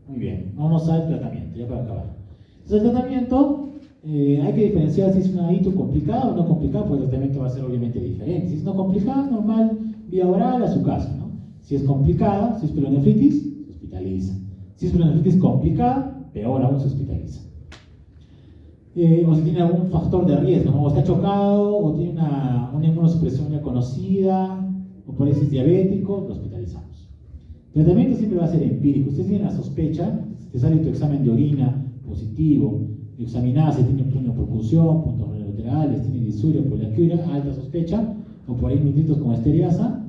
Muy bien, vamos al tratamiento, ya para acabar. Entonces el tratamiento, hay que diferenciar si es una ITU complicada o no complicada, porque el tratamiento va a ser obviamente diferente. Si es no complicada, normal, vía oral a su casa, ¿no? Si es complicada, si es pielonefritis, se hospitaliza. Si es pielonefritis complicada, peor aún se hospitaliza. O si tiene algún factor de riesgo, ¿no? O está chocado, o tiene una inmunosupresión ya conocida, o por ahí si es diabético, lo hospitalizamos. El tratamiento siempre va a ser empírico. Ustedes tienen la sospecha, si te sale tu examen de orina positivo, examinás si tiene percusión, puntos laterales, tiene disuria, poliaquiuria, alta sospecha, o por ahí nitritos con esteriasa,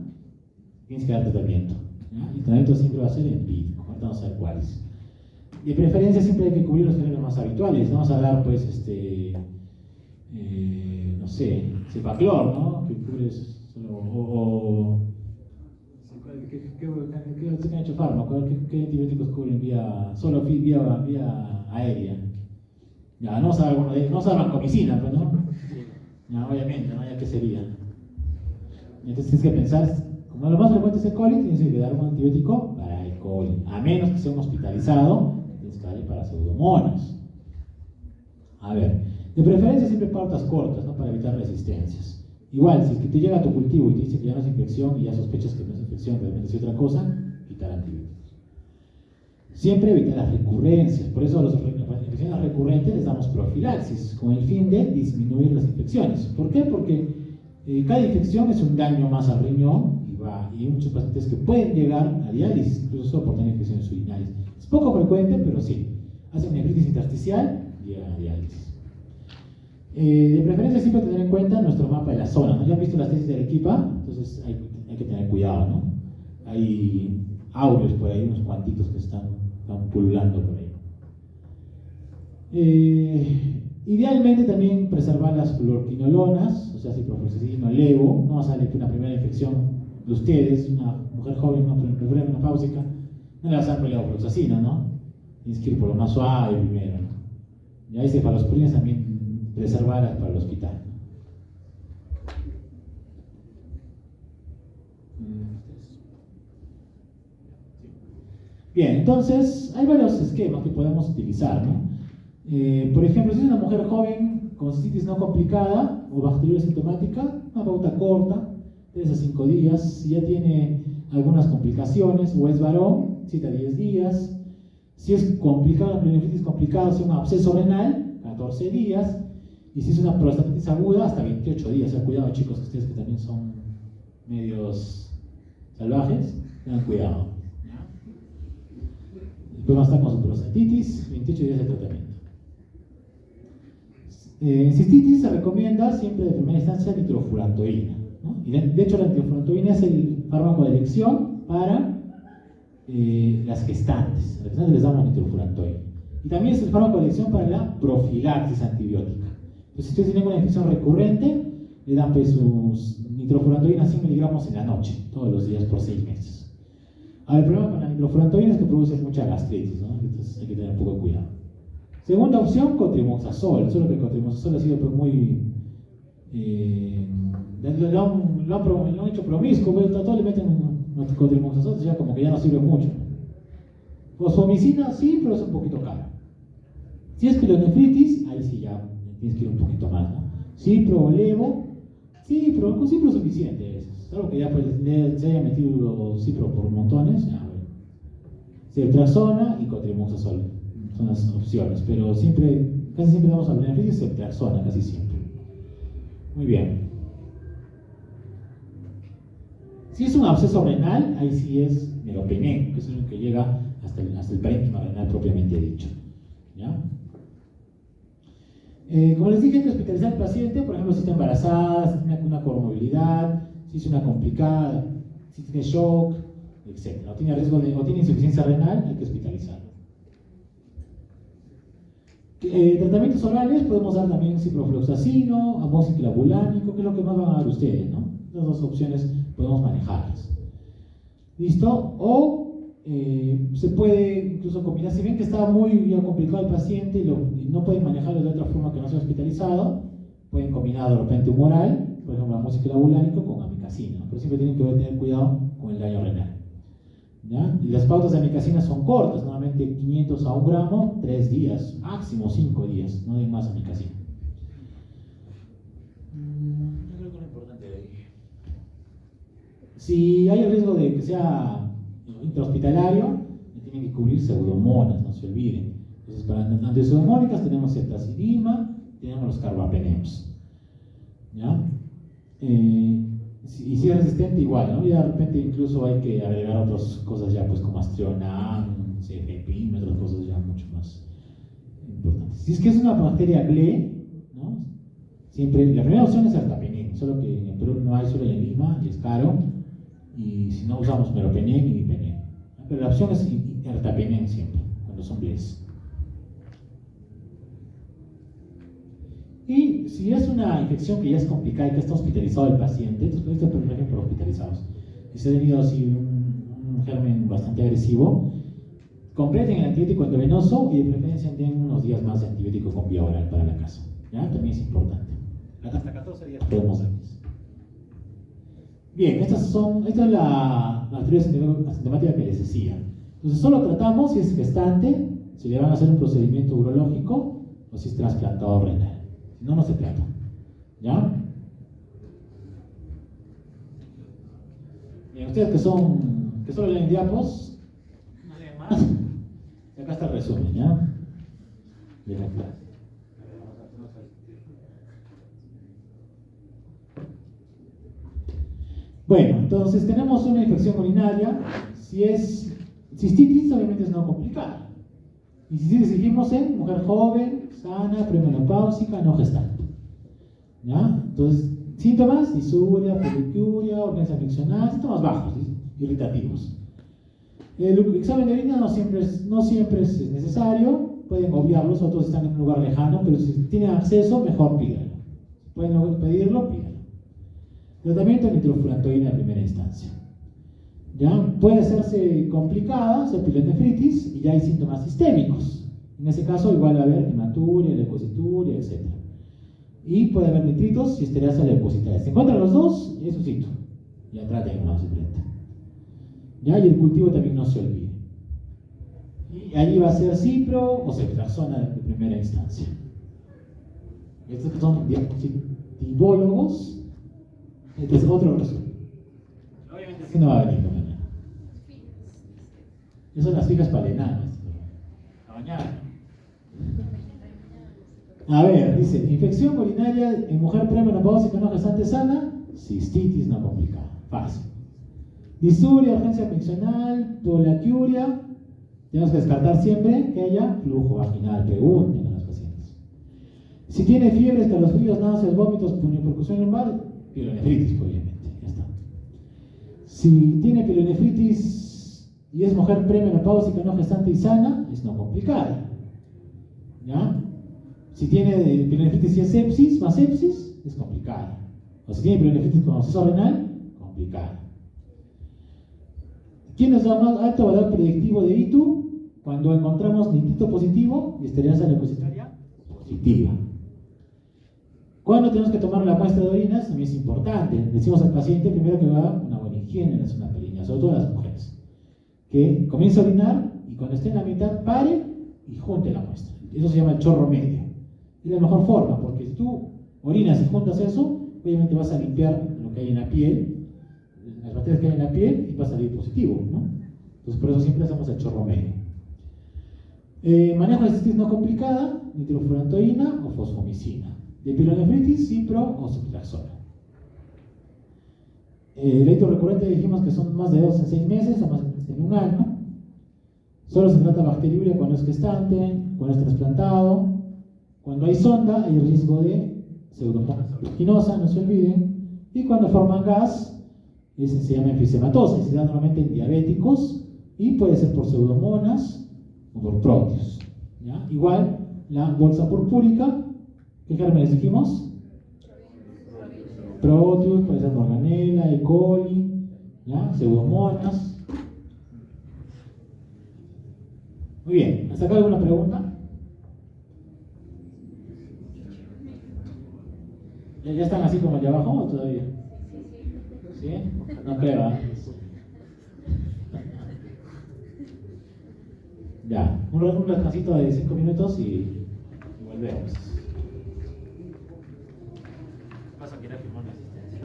tienes que dar tratamiento. ¿Ya? Y el tratamiento siempre va a ser empírico. Ahorita vamos a ver cuáles. De preferencia siempre hay que cubrir los géneros más habituales. No vamos a dar, pues, no sé, Cepaclor, ¿no? Que cubres solo, ¿qué han hecho fármaco? ¿Qué antibióticos cubren solo vía aérea? Ya, no se da vancomicina, pues, ¿no? Ya, obviamente, ¿no? Ya, ¿qué sería? Entonces tienes que pensar, como lo más frecuente es E. coli, tienes que dar un antibiótico para E. coli, a menos que sea un hospitalizado, tienes que darle para pseudomonas. A ver, de preferencia siempre pautas cortas, ¿no? Para evitar resistencias. Igual, si es que te llega a tu cultivo y te dice que ya no es infección y ya sospechas que no es infección, realmente es otra cosa, quitar antibióticos. Siempre evitar las recurrencias, por eso a las infecciones recurrentes les damos profilaxis, con el fin de disminuir las infecciones. ¿Por qué? Porque cada infección es un daño más al riñón y hay muchos pacientes que pueden llegar a diálisis, incluso solo por tener infecciones urinarias. Es poco frecuente, pero sí. Hacen nefritis intersticial y llegan a diálisis. De preferencia siempre tener en cuenta nuestro mapa de la zona, ¿no? Ya han visto las tesis de Arequipa, entonces hay que tener cuidado, ¿no? Hay audios por ahí, unos cuantitos que están pululando por ahí. Idealmente también preservar las fluorquinolonas, o sea, ciprofloxacino, levo, no sale que una primera infección de ustedes, una mujer joven, una mujer menopáusica, no le vas a dar levofloxacino, ¿no? Tienes que ir por lo más suave primero, ¿no? Y ahí cefalosporinas también preservarlas para el hospital, ¿no? Bien, entonces hay varios esquemas que podemos utilizar, ¿no? Por ejemplo, si es una mujer joven con cistitis no complicada o bacteriuria sintomática, una pauta corta, 3 a 5 días. Si ya tiene algunas complicaciones o es varón, 7 a 10 días. Si es complicada, una pielonefritis complicada, si es un absceso renal, 14 días. Y si es una prostatitis aguda, hasta 28 días. O sea, cuidado, chicos, ustedes que también son medios salvajes, tengan cuidado. Después va a estar con su prostatitis, 28 días de tratamiento. En cistitis se recomienda siempre de primera instancia nitrofurantoína, ¿no? Y de hecho la nitrofurantoína es el fármaco de elección para las gestantes. A las gestantes les damos nitrofurantoína. Y también es el fármaco de elección para la profilaxis antibiótica. Entonces, si ustedes tienen una infección recurrente, le dan pues sus nitrofurantoína 100 miligramos en la noche, todos los días por 6 meses. Ahora, el problema con la nitrofurantoína es que produce mucha gastritis, ¿no? Entonces hay que tener un poco de cuidado. Segunda opción, cotrimoxazol. Solo que el cotrimoxazol ha sido pues muy... lo han hecho promiscuo, pero a todos le meten cotrimoxazol, ya como que ya no sirve mucho. Fosfomicina sí, pero es un poquito caro. Si es pielonefritis, ahí sí ya tienes que ir un poquito más, ¿no? Cipro, levo, cipro, con cipro es suficiente a veces. Salvo que ya pues, se haya metido cipro por montones, ya bueno. Ceftriaxona y cotrimoxazol son las opciones, pero casi siempre damos a pielonefritis ceftriaxona, casi siempre. Muy bien. Si es un absceso renal, ahí sí es meropenem, que es el que llega hasta el parénquima renal propiamente dicho. ¿Ya? Como les dije, hay que hospitalizar al paciente, por ejemplo, si está embarazada, si tiene una comorbilidad, si es una complicada, si tiene shock, etc. O tiene riesgo o tiene insuficiencia renal, hay que hospitalizarlo. Tratamientos orales, podemos dar también ciprofloxacino, amoxiclavulánico, que es lo que más van a dar ustedes, ¿no? Estas dos opciones podemos manejarlas. ¿Listo? O Se puede incluso combinar, si ven que está muy ya complicado el paciente y no pueden manejarlo de otra forma que no sea hospitalizado, pueden combinar de repente un oral, por ejemplo la música labulánico con amicacina, pero siempre tienen que tener cuidado con el daño renal. ¿Ya? Y las pautas de amicacina son cortas, normalmente 500 a 1 gramo, 3 días, máximo 5 días, no den más amicacina. Yo creo que lo importante de ahí. Si hay el riesgo de que sea intrahospitalario, tienen que cubrir pseudomonas, no se olviden. Entonces, para antipseudomónicas tenemos ceftazidima, tenemos los carbapenems. ¿Ya? Y si es resistente, igual, ¿no? Ya de repente incluso hay que agregar otras cosas ya, pues como Astrionam, CFPIM, otras cosas ya mucho más importantes. Si es que es una bacteria GLE, ¿no? Siempre, la primera opción es ertapenem, solo que en Perú no hay, solo en Lima y es caro. Y si no usamos meropenem y imipenem. Pero la opción es ertapenem siempre, cuando son GLEs. Y si es una infección que ya es complicada y que está hospitalizado el paciente, entonces puede estar, por ejemplo, hospitalizados. Y se ha tenido así un germen bastante agresivo, completen el antibiótico endovenoso y de preferencia den unos días más de antibiótico con vía oral para la casa. ¿Ya? También es importante. Hasta 14 días podemos darles. Bien, esta es la teoría asintomática que les decía. Entonces solo tratamos si es gestante, si le van a hacer un procedimiento urológico o si es trasplantado renal. Si no, no se trata. ¿Ya? Bien, ustedes que solo leen diapos, no leen más. Y acá está el resumen, ¿ya? De la clase. Bueno, entonces tenemos una infección urinaria. Si es cistitis, obviamente es no complicada. Y cistitis dijimos en mujer joven, sana, premenopáusica, no gestante. ¿Ya? Entonces, síntomas: disuria, poliuria, urgencia friccional, síntomas bajos, irritativos. El examen de orina no siempre es necesario, pueden obviarlo, sobre todo si están en un lugar lejano, pero si tienen acceso, mejor pídanlo. Si pueden pedirlo, pídanlo. Tratamiento de nitrofurantoína en primera instancia. ¿Ya? Puede hacerse complicada, hacer pielonefritis, y ya hay síntomas sistémicos. En ese caso, igual va a haber hematuria, leucocituria, etc. Y puede haber nitritos y esteriasa leucocitaria. Se encuentran los dos, y eso sí, ya traten más de frente. ¿Ya? Y el cultivo también no se olvide. Y ahí va a ser cipro o ceftriaxona de primera instancia. Estos que son diapositivólogos. Este es otro resumen. Obviamente así no va a venir mañana. Esas son las fijas para el enano. A mañana. A ver, dice: infección urinaria en mujer premenopáusica no gestante sana, cistitis no complicada. Fácil. Disuria, urgencia friccional, poliuria. Tenemos que descartar siempre que haya flujo vaginal. Pregunten a los pacientes. Si tiene fiebre, escalofríos, náuseas, vómitos, puniopercusión lumbar, pielonefritis, obviamente. Ya está. Si tiene pielonefritis y es mujer premenopáusica no gestante y sana, es no complicada. ¿Ya? Si tiene pielonefritis y es sepsis, más sepsis, es complicada. O si tiene pielonefritis con acceso renal, complicada. ¿Quién nos da más alto valor predictivo de ITU? Cuando encontramos nitrito positivo y esteriasa leucocitaria positiva. ¿Cuándo tenemos que tomar la muestra de orinas? También es importante. Decimos al paciente primero que haga una buena higiene en la zona perineal, sobre todo las mujeres. Que comience a orinar y cuando esté en la mitad pare y junte la muestra. Eso se llama el chorro medio. Es la mejor forma, porque si tú orinas y juntas eso, obviamente vas a limpiar lo que hay en la piel, las bacterias que hay en la piel, y va a salir positivo, ¿no? Entonces por eso siempre hacemos el chorro medio. Manejo de cistitis no complicada: nitrofurantoína o fosfomicina. De pielonefritis, cipro o ceftriaxona. El hito recurrente dijimos que son más de 2 en 6 meses o más en 1 año. Solo se trata de bacteriuria cuando es gestante, cuando es trasplantado. Cuando hay sonda, hay riesgo de pseudomonas aeruginosa, no se olviden. Y cuando forman gas, se llama enfisematosa, y se da normalmente en diabéticos, y puede ser por pseudomonas o por proteus. ¿Ya? Igual, la bolsa purpúrica, ¿qué gérmenes dijimos? Proteus, puede ser Morganella, E. coli, ¿ya? Pseudomonas. Muy bien, ¿hasta acá alguna pregunta? ¿Ya están así como el de abajo o todavía? ¿Sí? No creo, ¿eh? Ya, un descansito de 5 minutos y volvemos. ¿Vas a querer firmar la asistencia?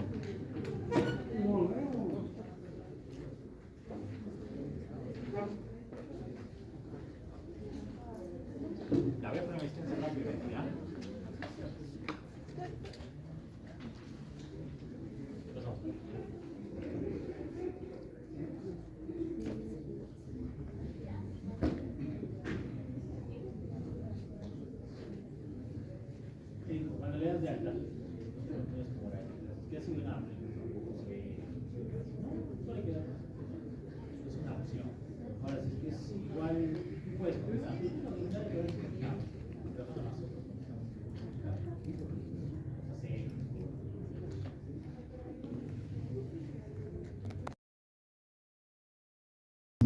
La voy a poner la asistencia rápidamente, ¿ya? Sí, cuando le das de alta, ¿qué es un hambre? No le queda más. Es una opción. Ahora, si es que es igual, puedes pensar.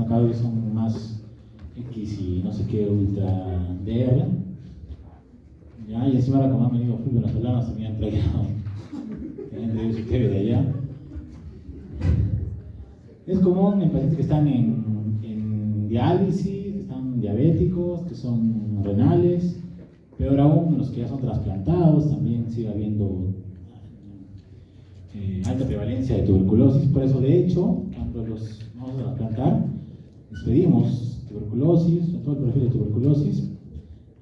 Cada vez son más X y no sé qué ultra DR. Ya, y encima ahora como han venido full venezolanos también han traído su TV de allá. Es común en pacientes que están en diálisis, están diabéticos, que son renales, peor aún los que ya son trasplantados, también sigue habiendo alta prevalencia de tuberculosis. Por eso, de hecho, cuando los vamos a trasplantar, les pedimos tuberculosis, todo el perfil de tuberculosis,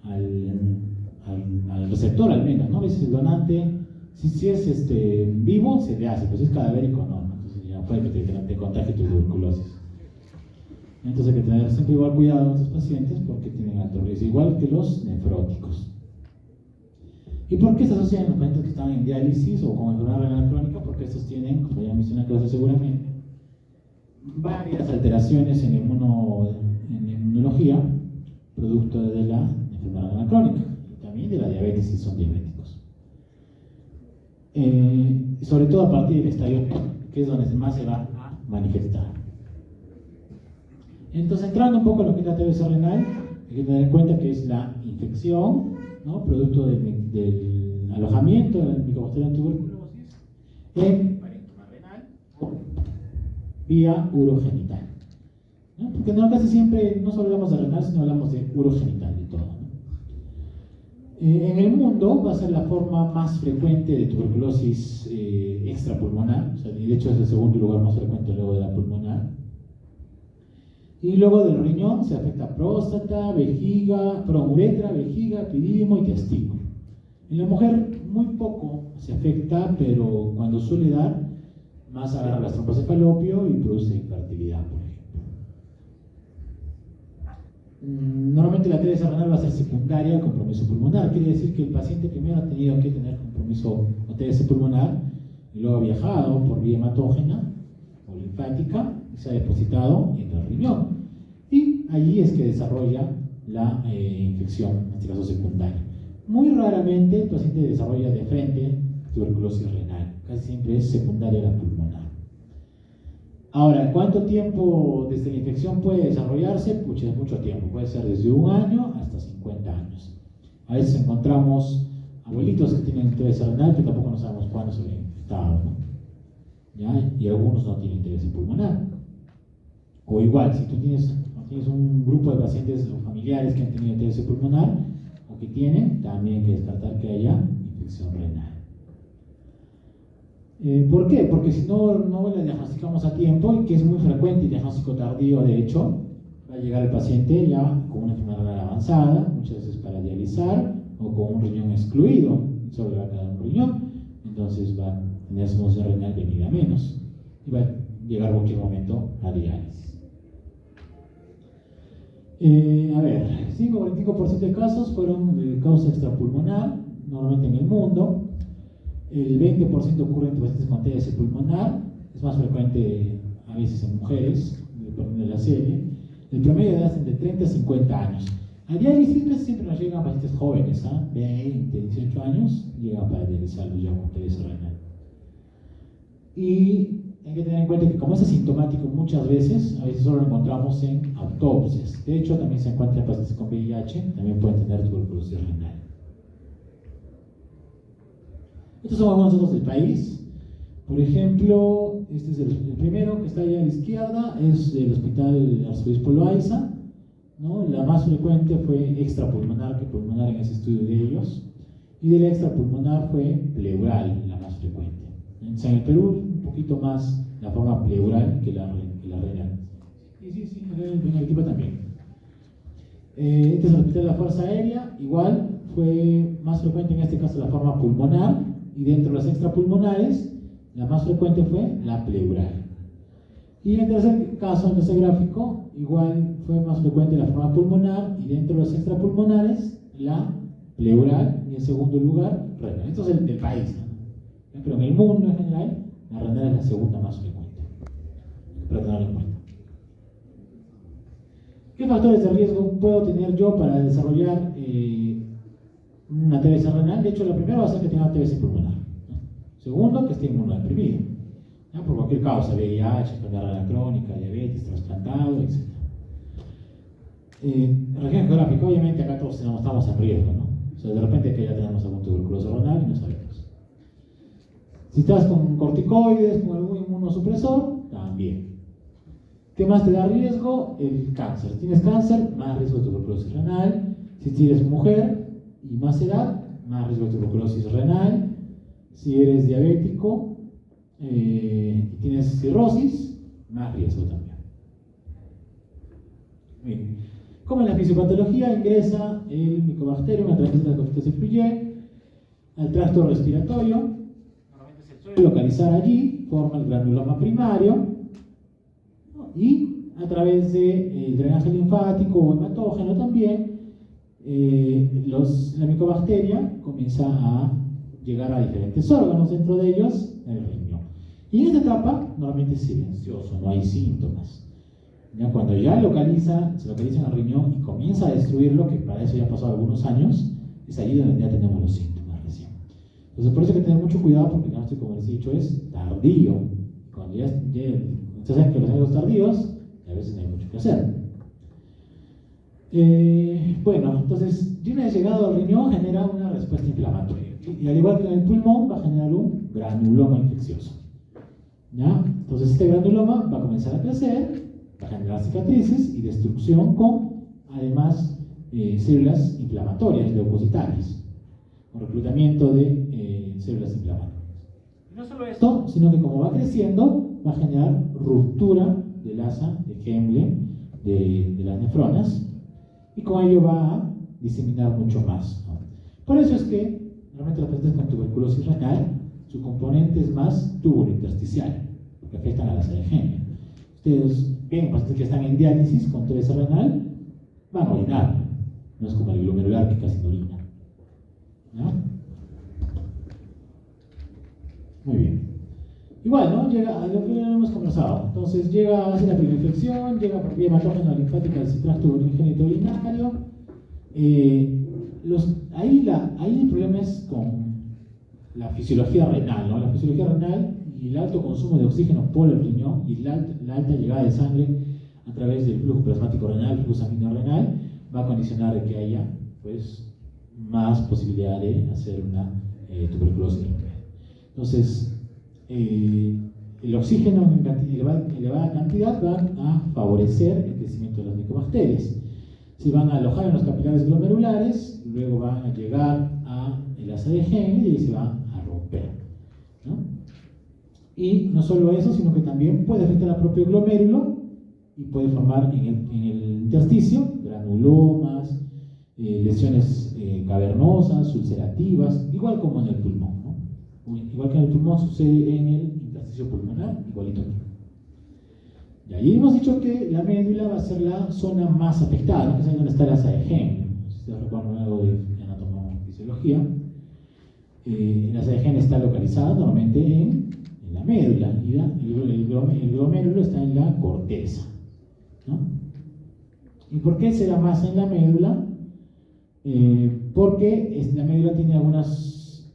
al receptor al menos, ¿no? A veces el donante, si es vivo, se le hace, pues si es cadavérico, no, entonces ya puede que te contagie tu tuberculosis. Entonces hay que tener siempre igual cuidado con estos pacientes porque tienen alto riesgo, igual que los nefróticos. ¿Y por qué se asocian los pacientes que están en diálisis o con enfermedad renal crónica? Porque estos tienen, como ya mencioné que seguramente, varias alteraciones en la inmunología, producto de la enfermedad renal crónica y también de la diabetes si son diabéticos. Sobre todo a partir del estadio, que es donde más se va a manifestar. Entonces, entrando un poco en lo que es la TBC renal, hay que tener en cuenta que es la infección, ¿no? Producto del alojamiento de la Mycobacterium tuberculosis en parénquima renal o vía urogenital, ¿no? Porque no, casi siempre no solo hablamos de renal, sino hablamos de urogenital y todo, ¿no? En el mundo va a ser la forma más frecuente de tuberculosis extrapulmonar, o sea, y de hecho es el segundo lugar más frecuente luego de la pulmonar. Y luego del riñón se afecta próstata, vejiga, uretra, vejiga, epidídimo y testículo. En la mujer muy poco se afecta, pero cuando suele dar, más agarra las trompas de falopio y produce infertilidad, por ejemplo. Normalmente la TBC renal va a ser secundaria al compromiso pulmonar. Quiere decir que el paciente primero ha tenido que tener compromiso o TBC pulmonar y luego ha viajado por vía hematógena o linfática y se ha depositado en el riñón. Y allí es que desarrolla la infección, en este caso secundaria. Muy raramente el paciente desarrolla de frente tuberculosis renal, casi siempre es secundaria a la pulmonar. Ahora, ¿cuánto tiempo desde la infección puede desarrollarse? Pucha, es mucho tiempo, puede ser desde 1 año hasta 50 años. A veces encontramos abuelitos que tienen TBC renal, pero tampoco no sabemos cuándo se habían infectado, ¿no? ¿Ya? Y algunos no tienen TBC pulmonar. O igual, si tú tienes un grupo de pacientes o familiares que han tenido TBC pulmonar o que tienen, también hay que descartar que haya infección renal. ¿Por qué? Porque si no la diagnosticamos a tiempo, y que es muy frecuente el diagnóstico tardío, de hecho, va a llegar el paciente ya con una enfermedad renal avanzada, muchas veces para dializar, o con un riñón excluido, solo le va a quedar un riñón, entonces va a tener su función renal venida menos, y va a llegar en cualquier momento a diálisis. A ver, 5,45% de casos fueron de causa extrapulmonar, normalmente en el mundo. El 20% ocurre en pacientes con TBC pulmonar, es más frecuente a veces en mujeres, dependiendo de la serie. El promedio de edad es entre 30 y 50 años. A diálisis casi siempre nos llegan pacientes jóvenes, 20, 18 años, llegan para dializarlos ya con TBC renal. Y hay que tener en cuenta que como es asintomático muchas veces, a veces solo lo encontramos en autopsias. De hecho, también se encuentra en pacientes con VIH, también pueden tener tuberculosis renal. Estos son algunos datos del país. Por ejemplo, este es el primero que está allá a la izquierda, es del Hospital Arzobispo Loaiza, ¿no? La más frecuente fue extrapulmonar que pulmonar en ese estudio de ellos, y de la extrapulmonar fue pleural, la más frecuente. Entonces, en el Perú, un poquito más la forma pleural que la renal. Sí, en el equipo también. Este es el Hospital de la Fuerza Aérea, igual fue más frecuente en este caso la forma pulmonar, y dentro de las extrapulmonares, la más frecuente fue la pleural. Y en el tercer caso, en el tercer gráfico, igual fue más frecuente la forma pulmonar, y dentro de las extrapulmonares, la pleural, y en segundo lugar, renal. Esto es del país, ¿no? Pero en el mundo en general, la renal es la segunda más frecuente, para tenerlo en cuenta. ¿Qué factores de riesgo puedo tener yo para desarrollar una TBC renal? De hecho, la primera va a ser que tenga TBC pulmonar, ¿no? Segundo, que esté inmunodeprimido, ¿no? Por cualquier causa, VIH, enfermedad renal crónica, diabetes, trasplantado, etc. Región geográfica, obviamente acá todos estamos en riesgo, ¿no? O sea, de repente que ya tenemos algún tuberculosis renal y no sabemos. Si estás con corticoides, con algún inmunosupresor, también. ¿Qué más te da riesgo? El cáncer. Si tienes cáncer, más riesgo de tuberculosis renal. Si eres mujer y más edad, más riesgo de tuberculosis renal. Si eres diabético y tienes cirrosis, más riesgo también. Bien. Como en la fisiopatología, ingresa el Mycobacterium a través de la Coptitis influenzae al tracto respiratorio. Normalmente se suele localizar allí, forma el granuloma primario, ¿no? Y a través del drenaje linfático o hematógeno también, la micobacteria comienza a llegar a diferentes órganos, dentro de ellos el riñón. Y en esta etapa normalmente es silencioso, no hay síntomas. Ya cuando ya se localiza en el riñón y comienza a destruirlo, que para eso ya han pasado algunos años, es allí donde ya tenemos los síntomas recién. Entonces por eso hay que tener mucho cuidado, porque el diagnóstico, como les he dicho, es tardío. Cuando ya ustedes saben que los diagnósticos tardíos, a veces no hay mucho que hacer. Bueno, entonces, una vez llegado al riñón, genera una respuesta inflamatoria. Y al igual que en el pulmón, va a generar un granuloma infeccioso. ¿Ya? Entonces, este granuloma va a comenzar a crecer, va a generar cicatrices y destrucción con, además, células inflamatorias, leucocitales, con reclutamiento de células inflamatorias. Y no solo esto, sino que como va creciendo, va a generar ruptura del asa de Henle de las nefronas, y con ello va a diseminar mucho más, ¿no? Por eso es que normalmente los pacientes con tuberculosis renal, su componente es más túbulo intersticial, porque afectan a la asa de Henle. Ustedes ven pacientes que están en diálisis con TBC renal, van a orinar, no es como el glomerular que casi no orina, ¿no? Muy bien. Igual, ¿no? Llega a lo que hemos conversado. Entonces llega a hacer la primera infección, llega por vía hematógena linfática del tracto genitourinario. Ahí el problema es con la fisiología renal, ¿no? La fisiología renal y el alto consumo de oxígeno por el riñón y la alta llegada de sangre a través del flujo plasmático renal, flujo sanguíneo renal, va a condicionar de que haya, pues, más posibilidad de hacer una tuberculosis. Entonces, el oxígeno en elevada cantidad va a favorecer el crecimiento de las micobacterias. Si van a alojar en los capilares glomerulares, luego van a llegar a el asa de Henle y ahí se va a romper, ¿no? Y no solo eso, sino que también puede afectar al propio glomérulo y puede formar en el intersticio granulomas, lesiones cavernosas, ulcerativas, igual como en el pulmón, ¿no? Igual que en el pulmón sucede en el intersticio pulmonar, igualito aquí. Y ahí hemos dicho que la médula va a ser la zona más afectada, ¿no? Que es ahí donde está el asa de Henle. Si ustedes recuerdan algo de anatomofisiología, el asa de Henle está localizada normalmente en la médula y el glomérulo está en la corteza, ¿no? ¿Y por qué se da más en la médula? Porque la médula tiene algunas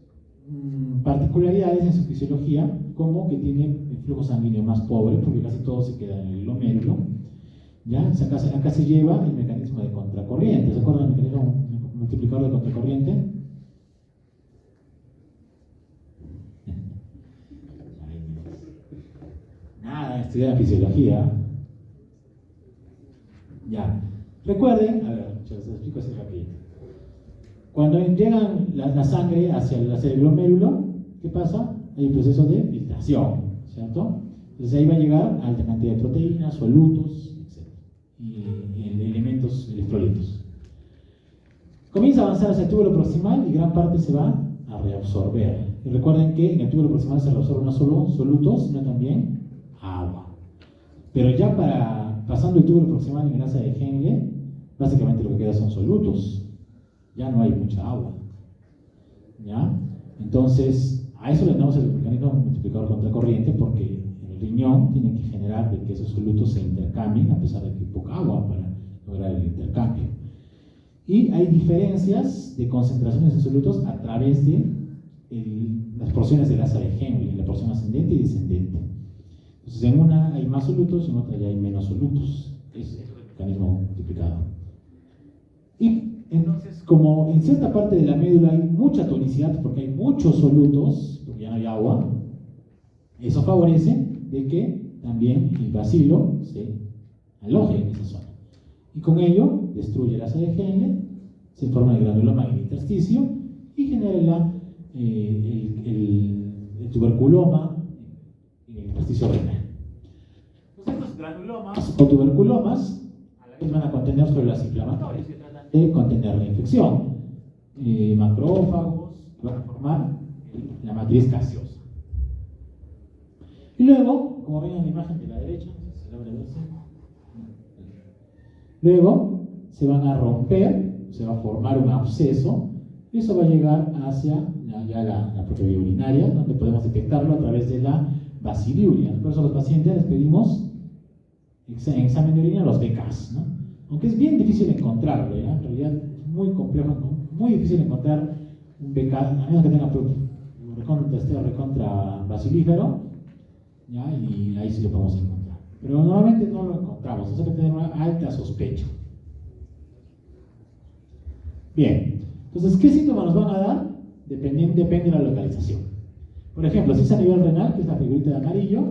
particularidades en su fisiología como que tiene el flujo sanguíneo más pobre, porque casi todo se queda en el glomérulo. ¿Ya? Acá se lleva el mecanismo de contracorriente. ¿Se acuerdan del mecanismo multiplicador de contracorriente? Nada, estudiar fisiología. Ya. Recuerden, a ver, se los explico así rapidito. Cuando llegan la sangre hacia el glomérulo, ¿qué pasa? Hay un proceso de filtración, ¿cierto? Entonces ahí va a llegar alta cantidad de proteínas, solutos, etc. Y elementos electrolitos. Comienza a avanzar hacia el túbulo proximal y gran parte se va a reabsorber. Y recuerden que en el túbulo proximal se reabsorben no solo solutos, sino también agua. Pero ya pasando el túbulo proximal en grasa de Henle, básicamente lo que queda son solutos. Ya no hay mucha agua. ¿Ya? Entonces, a eso le damos el mecanismo multiplicador contracorriente, porque el riñón tiene que generar de que esos solutos se intercambien, a pesar de que hay poca agua para lograr el intercambio. Y hay diferencias de concentraciones de solutos a través de las porciones de grasa de Henle, la porción ascendente y descendente. Entonces, en una hay más solutos y en otra ya hay menos solutos. Es el mecanismo multiplicador. Y entonces, como en cierta parte de la médula hay mucha tonicidad, porque hay muchos solutos, porque ya no hay agua, eso favorece de que también el bacilo se aloje en esa zona. Y con ello destruye el asa de Henle, se forma el granuloma en el intersticio y genera el tuberculoma en el intersticio renal. Entonces, estos granulomas o tuberculomas a la vez van a contener células inflamatorias que tratan de contener la infección. Macrófagos van a formar la matriz gaseosa. Y luego, como ven en la imagen de la derecha, luego se van a romper, se va a formar un absceso, y eso va a llegar hacia la propia vía urinaria, donde podemos detectarlo a través de la baciliuria. Por eso a los pacientes les pedimos en examen de orina los BKs, ¿no? Aunque es bien difícil encontrarlo, ¿eh? En realidad es muy complejo, muy difícil encontrar un BK, a menos que tenga recontra bacilífero, ¿ya? Y ahí sí lo podemos encontrar. Pero normalmente no lo encontramos, hay que tener una alta sospecha. Bien, entonces, ¿qué síntomas nos van a dar? Depende de la localización. Por ejemplo, si es a nivel renal, que es la figurita de amarillo,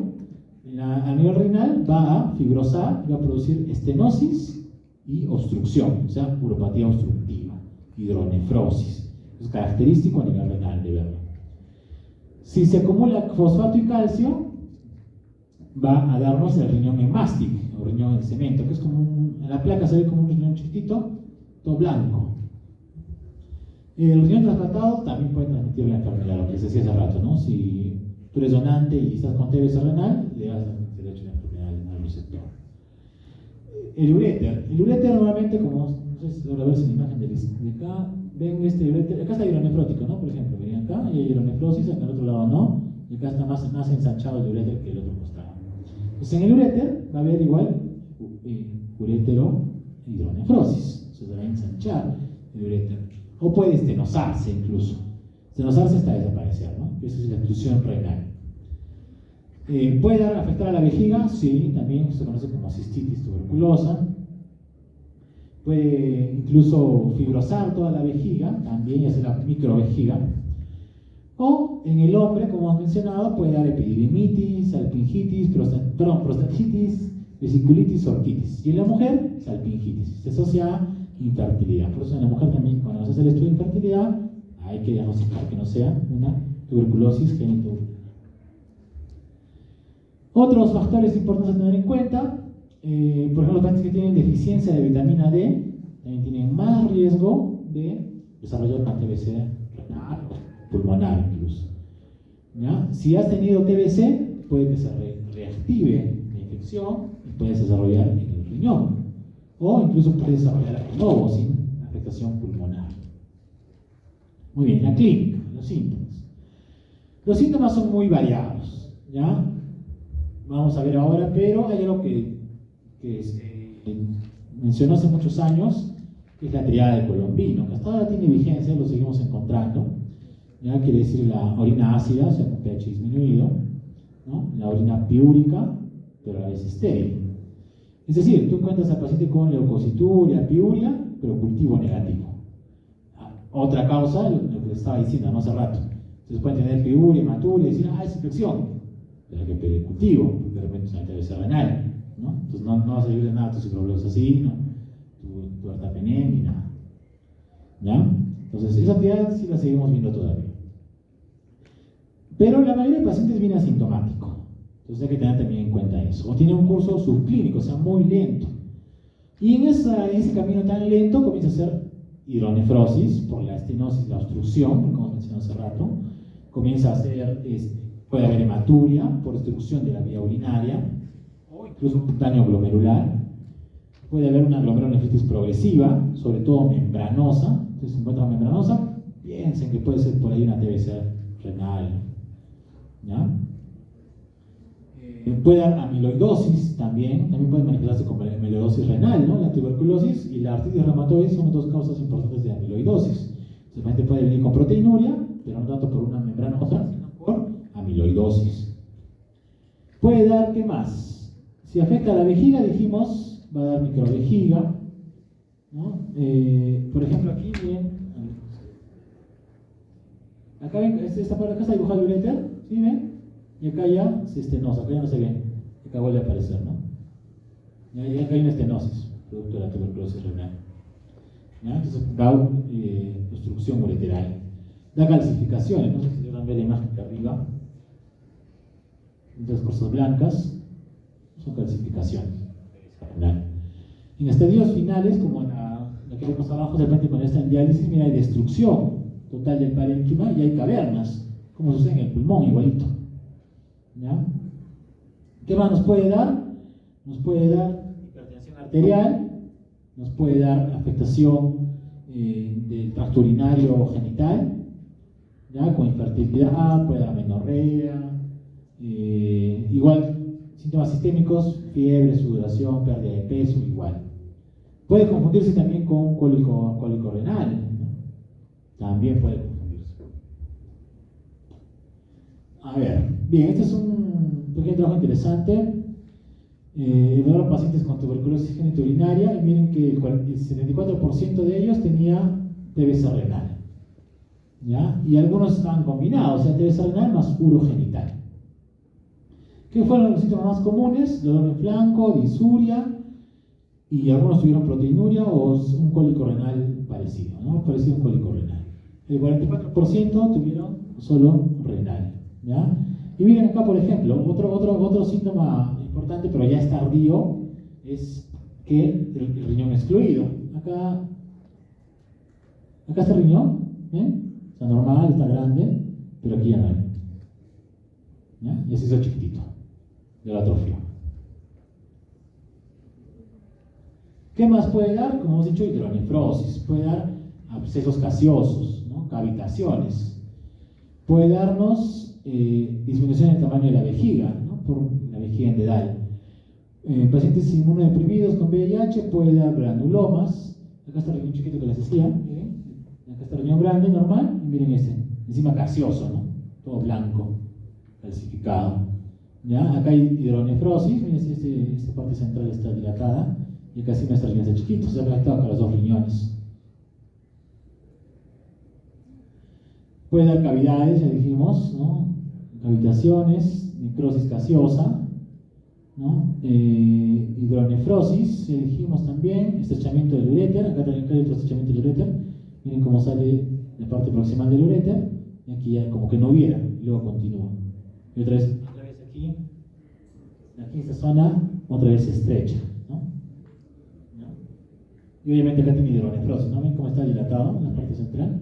a nivel renal va a fibrosar y va a producir estenosis y obstrucción, o sea, uropatía obstructiva, hidronefrosis. Es característico a nivel renal de verlo. Si se acumula fosfato y calcio, va a darnos el riñón hemastic, o riñón en cemento, que es como en la placa se ve como un riñón chiquitito, todo blanco. El riñón trasplantado también puede transmitir la enfermedad, lo que les decía hace rato, ¿no? Si tú eres donante y estás con TBC renal, le vas a transmitir la enfermedad al receptor. El uréter normalmente, como no sé si logra verse en la imagen de acá, ven este uréter, acá está hidronefrótico, ¿no? Por ejemplo, ven acá y hay hidronefrosis, acá al otro lado no, y acá está más ensanchado el uréter que el otro costado. Entonces en el uréter va a haber igual urétero hidronefrosis, se va a ensanchar el uréter. O puede estenosarse incluso. Estenosarse hasta desaparecer, ¿no? Esa es la exclusión renal. ¿Puede afectar a la vejiga? Sí, también se conoce como cistitis tuberculosa. Puede incluso fibrosar toda la vejiga, también es la microvejiga. O en el hombre, como hemos mencionado, puede dar epididimitis, salpingitis, prostatitis, vesiculitis, orquitis. Y en la mujer, salpingitis. Se asocia a infertilidad. Por eso en la mujer también, cuando se hace el estudio de infertilidad, hay que diagnosticar que no sea una tuberculosis genitourinaria. Otros factores importantes a tener en cuenta, por ejemplo, los pacientes que tienen deficiencia de vitamina D también tienen más riesgo de desarrollar una TBC renal o pulmonar incluso. ¿Ya? Si has tenido TBC, puede que se reactive la infección y puedes desarrollar en el riñón. O incluso puedes desarrollar de nuevo sin afectación pulmonar. Muy bien, la clínica, los síntomas. Los síntomas son muy variados, ¿ya? Vamos a ver ahora, pero hay algo que mencionó hace muchos años, que es la triada de Colombino, que hasta ahora tiene vigencia, lo seguimos encontrando. ¿Ya? Quiere decir la orina ácida, o sea, con pH disminuido, ¿no? La orina piúrica, pero a la vez estéril. Es decir, tú encuentras al paciente con leucocituria, piuria, pero cultivo negativo. Otra causa, lo que les estaba diciendo, ¿no? Hace rato. Entonces pueden tener piuria, hematuria y decir, es infección. Pero hay que pedir cultivo, porque de repente es una TBC renal, ¿no? Entonces no va a servir de nada tu ciprofloxacin, ¿no? Tu artapenen ni nada. ¿Ya? Entonces esa actividad sí la seguimos viendo todavía. Pero la mayoría de pacientes viene asintomático. Entonces hay que tener también en cuenta eso. O tiene un curso subclínico, o sea, muy lento. Y en ese camino tan lento comienza a ser hidronefrosis por la estenosis, la obstrucción, como mencioné hace rato. Comienza a ser, puede haber hematuria por obstrucción de la vía urinaria, o incluso un daño glomerular. Puede haber una glomerulonefritis progresiva, sobre todo membranosa. Entonces, si se encuentra membranosa, piensen que puede ser por ahí una TBC renal. ¿Ya? Puede dar amiloidosis también puede manifestarse como amiloidosis renal, ¿no? La tuberculosis y la artritis reumatoide son dos causas importantes de amiloidosis. El paciente puede venir con proteinuria, pero no tanto por una membranosa, sino por amiloidosis. Puede dar, ¿qué más? Si afecta a la vejiga, dijimos, va a dar microvejiga, ¿no? Por ejemplo, aquí, miren, acá ven, esta parte de acá está dibujado el uréter, ¿sí ven? Y acá ya es estenosa, acá ya no se ve, acá vuelve a aparecer, ¿no? Y acá hay una estenosis, producto de la tuberculosis renal. ¿Ya? Entonces da obstrucción ureteral. Da calcificaciones, no sé si logran ver la imagen de arriba. Estas cosas blancas son calcificaciones renal. En estadios finales, como la que vemos abajo, de repente cuando está en diálisis, mira, hay destrucción total del parénquima y hay cavernas, como sucede en el pulmón, igualito. ¿Ya? ¿Qué más nos puede dar? Nos puede dar hipertensión arterial, nos puede dar afectación del tracto urinario genital, ¿ya? Con infertilidad, puede dar amenorrea, igual síntomas sistémicos, fiebre, sudoración, pérdida de peso, igual. Puede confundirse también con cólico renal, ¿no? También puede confundirse. A ver, bien, este es un pequeño trabajo interesante. Evaluaron pacientes con tuberculosis genitourinaria y miren que el 74% de ellos tenía TBC renal, ¿ya? Y algunos estaban combinados, o sea, TBC renal más urogenital. ¿Qué fueron los síntomas más comunes? Dolor en flanco, disuria, y algunos tuvieron proteinuria o un cólico renal parecido, ¿no? Parecido a un cólico renal. El 44% tuvieron solo renal, ¿ya? Y miren acá, por ejemplo, otro síntoma importante, pero ya es tardío, es que el riñón excluido. Acá está el riñón, está normal, está grande, pero aquí ya no hay. ¿Ya? Ya se hizo chiquitito, de la atrofia. ¿Qué más puede dar? Como hemos dicho, hidronefrosis. Puede dar abscesos gaseosos, ¿no? Cavitaciones. Puede darnos disminución del tamaño de la vejiga, ¿no? Por la vejiga endedal. Pacientes inmunodeprimidos con VIH puede dar granulomas. Acá está el riñón chiquito que les decía, miren. Acá está el riñón grande, normal, y miren encima gaseoso, ¿no? Todo blanco, calcificado. ¿Ya? Acá hay hidronefrosis, miren, esta parte central está dilatada, y acá encima está el riñón chiquito, se ha conectado con los dos riñones. Puede dar cavidades, ya dijimos, ¿no? Cavitaciones, necrosis gaseosa, ¿no? Hidronefrosis, ya dijimos también, estrechamiento del uréter, acá también hay otro estrechamiento del uréter, miren cómo sale la parte proximal del uréter, y aquí ya como que no hubiera, y luego continúa. Y otra vez aquí esta zona, otra vez se estrecha, ¿no? Y obviamente acá tiene hidronefrosis, ¿no? ¿Ven cómo está dilatado en la parte central?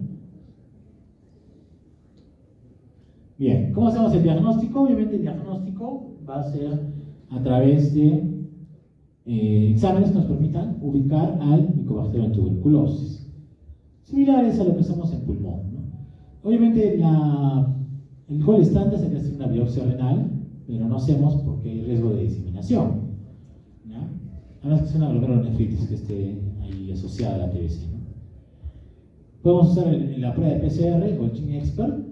Bien, ¿cómo hacemos el diagnóstico? Obviamente el diagnóstico va a ser a través de exámenes que nos permitan ubicar al Mycobacterium en tuberculosis. Similares a lo que hacemos en pulmón, ¿no? Obviamente el gol estándar sería hacer una biopsia renal, pero no hacemos porque hay riesgo de diseminación, ¿ya? Además que es una glomerulonefritis que esté ahí asociada a la TBC, ¿no? Podemos usar la prueba de PCR o el Gene Expert,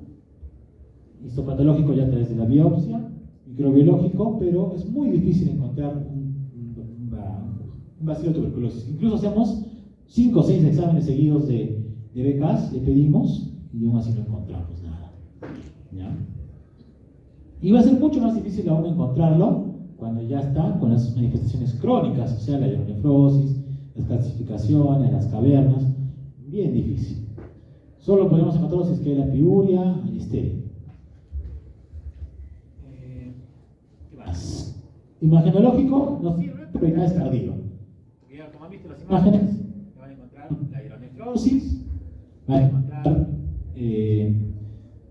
histopatológico ya a través de la biopsia, microbiológico, pero es muy difícil encontrar un bacilo de tuberculosis. Incluso hacemos 5 o 6 exámenes seguidos de BKs, le pedimos, y aún así no encontramos nada. ¿Ya? Y va a ser mucho más difícil aún encontrarlo cuando ya está con las manifestaciones crónicas, o sea, la hidronefrosis, las calcificaciones, las cavernas, bien difícil. Solo podemos encontrarlo si es que hay la piuria, el histeria. ¿Qué más? Imagenológico nos sirve, pero ya es tardío. Porque ya, como han visto las imágenes, van a encontrar la hidronefrosis, van a encontrar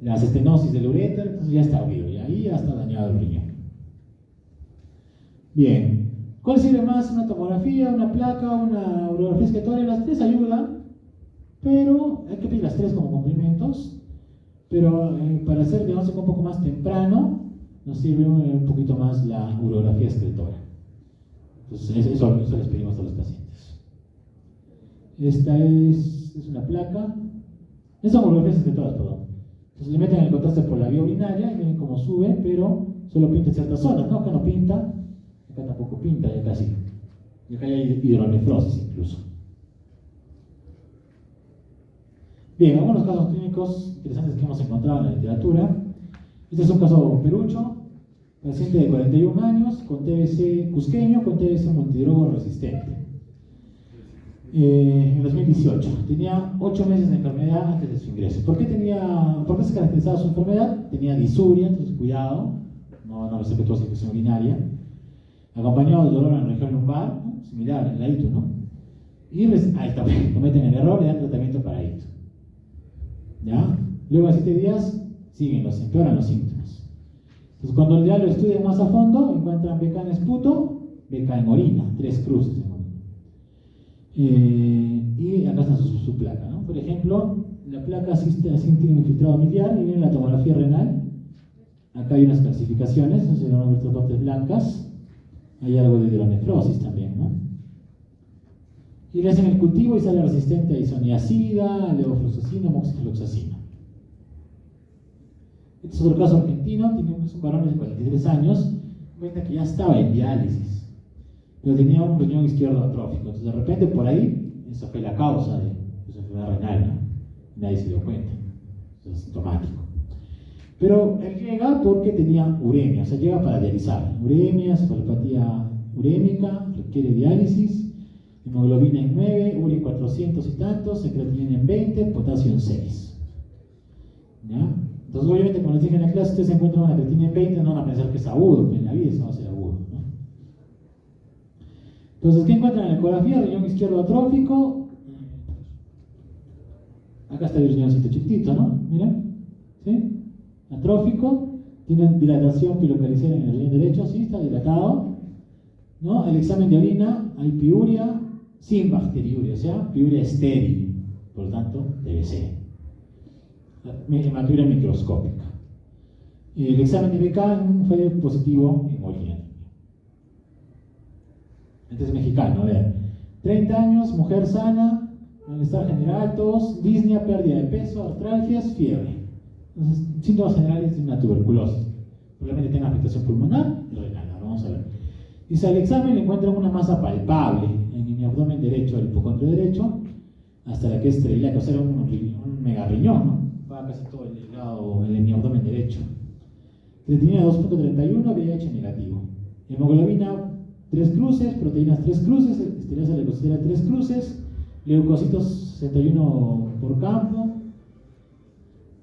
las estenosis del uréter, entonces ya está tardío, y ahí ya está dañado el riñón. Bien, ¿cuál sirve más? Una tomografía, una placa, una urografía excretora. Las tres ayudan, pero hay que pedir las tres como complementos. Pero para hacer diagnóstico un poco más temprano, nos sirve un poquito más la urografía excretora. Entonces, eso les pedimos a los pacientes. Esta es una placa. Estas son urografías excretoras, perdón. Entonces le meten el contraste por la vía urinaria y miren cómo sube, pero solo pinta ciertas zonas, ¿no? Acá no pinta. Acá tampoco pinta, ya casi. Y acá hay hidronefrosis incluso. Bien, algunos casos clínicos interesantes que hemos encontrado en la literatura. Este es un caso perucho, paciente de 41 años, con TBC cusqueño, con TBC multidrogo resistente. En 2018, tenía 8 meses de enfermedad antes de su ingreso. ¿Por qué se caracterizaba su enfermedad? Tenía disuria, entonces cuidado, no respetuosa infección urinaria. Acompañado de dolor en la región lumbar, ¿no? Similar al ito, ¿no? Y ahí está, cometen el error, le dan tratamiento para ito. ¿Ya? Luego de 7 días empeoran los síntomas. Entonces cuando ya lo estudian más a fondo, encuentran BK en esputo, BK en orina, 3 cruces en orina. Y acá está su placa, ¿no? Por ejemplo, la placa tiene un infiltrado miliar y viene la tomografía renal. Acá hay unas calcificaciones, no se llaman nuestras partes blancas. Hay algo de hidronefrosis también, ¿no? Y le hacen el cultivo y sale resistente a isoniazida, levofloxacina, moxifloxacina. Este es otro caso argentino, es un varón de 43 años, cuenta que ya estaba en diálisis, pero tenía un riñón izquierdo atrófico. Entonces, de repente, por ahí, esa fue la causa de su enfermedad renal, ¿no? Nadie se dio cuenta, es sintomático. Pero él llega porque tenía uremia, o sea, llega para dializar. Uremia, cefalopatía urémica, requiere diálisis, hemoglobina en 9, urea en 400 y tantos, creatinina en 20, potasio en 6. ¿Ya? Entonces, obviamente, como les dije en la clase, ustedes se encuentran una creatinina en 20, no van a pensar que es agudo, pero en la vida eso va a ser agudo, ¿no? Entonces, ¿qué encuentran en la ecografía? Riñón izquierdo atrófico. Acá está el riñoncito chiquitito, ¿no? Miren, ¿sí? Atrófico, tiene dilatación pilocaliciana en el riñón derecho, sí, está dilatado, ¿no? El examen de orina, hay piuria sin bacteriuria, o sea, piuria estéril, por lo tanto, TBC. Hematuria microscópica. El examen de BK fue positivo en orina. Este es mexicano, a ver. 30 años, mujer sana, malestar general, tos, disnea, pérdida de peso, artralgias, fiebre. Entonces, síntomas generales de una tuberculosis. Probablemente tenga afectación pulmonar y renal. Vamos a ver. Dice, al examen le encuentran una masa palpable en mi abdomen derecho, el hipocondrio derecho, hasta la que es estrella, o sea, un megarriñón, ¿no? Va casi todo el lado en mi abdomen derecho. Creatinina 2.31, VIH negativo. Hemoglobina 3 cruces, proteínas 3 cruces, estirasa leucocitera 3 cruces, leucocitos 61 por campo,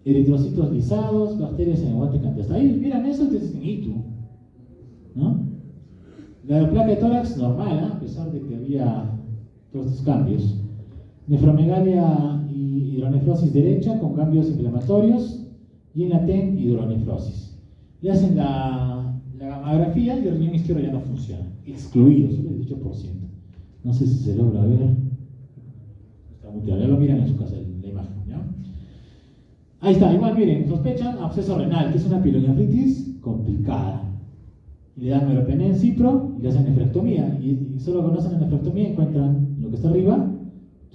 eritrocitos lisados, bacterias en el guante cante. Hasta ahí, miran eso, es en ITU, ¿no? La placa de tórax normal, ¿eh? A pesar de que había todos estos cambios. Nefromegalia y hidronefrosis derecha con cambios inflamatorios, y en la TEN hidronefrosis. Le hacen la gamografía y el riñón izquierdo ya no funciona, excluido, solo el 18%. No sé si se logra ver. Está muteado, ya lo miran en su casa la imagen, ¿ya? Ahí está, igual miren, sospechan absceso renal, que es una pielonefritis complicada. Y le dan meropenem en cipro y le hacen nefrectomía. Y solo conocen la nefrectomía, encuentran lo que está arriba,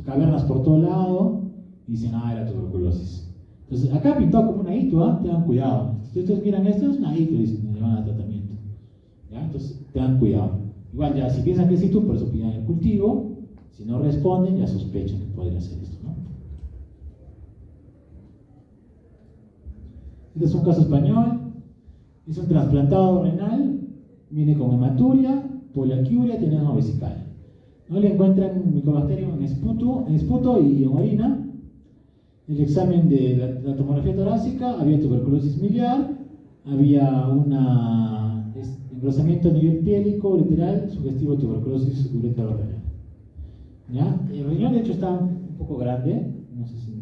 cavernas por todo lado, y dicen, era tuberculosis. Entonces, acá pintado como una ITU, tengan cuidado. Si ustedes miran esto, es una ITU, dicen, le van a tratamiento. Entonces, tengan cuidado. Igual ya, si piensan que sí, tú, por eso pidan el cultivo. Si no responden, ya sospechan que podría ser esto, ¿no? Este es un caso español. Es un trasplantado renal. Viene con hematuria, poliaquiuria, tiene asma vesical. No le encuentran micobacterium en esputo y en orina. El examen de la tomografía torácica, había tuberculosis miliar, había un engrosamiento a nivel piélico, ureteral, sugestivo de tuberculosis ureterorenal. ¿Ya? El riñón, de hecho, está un poco grande. No sé si.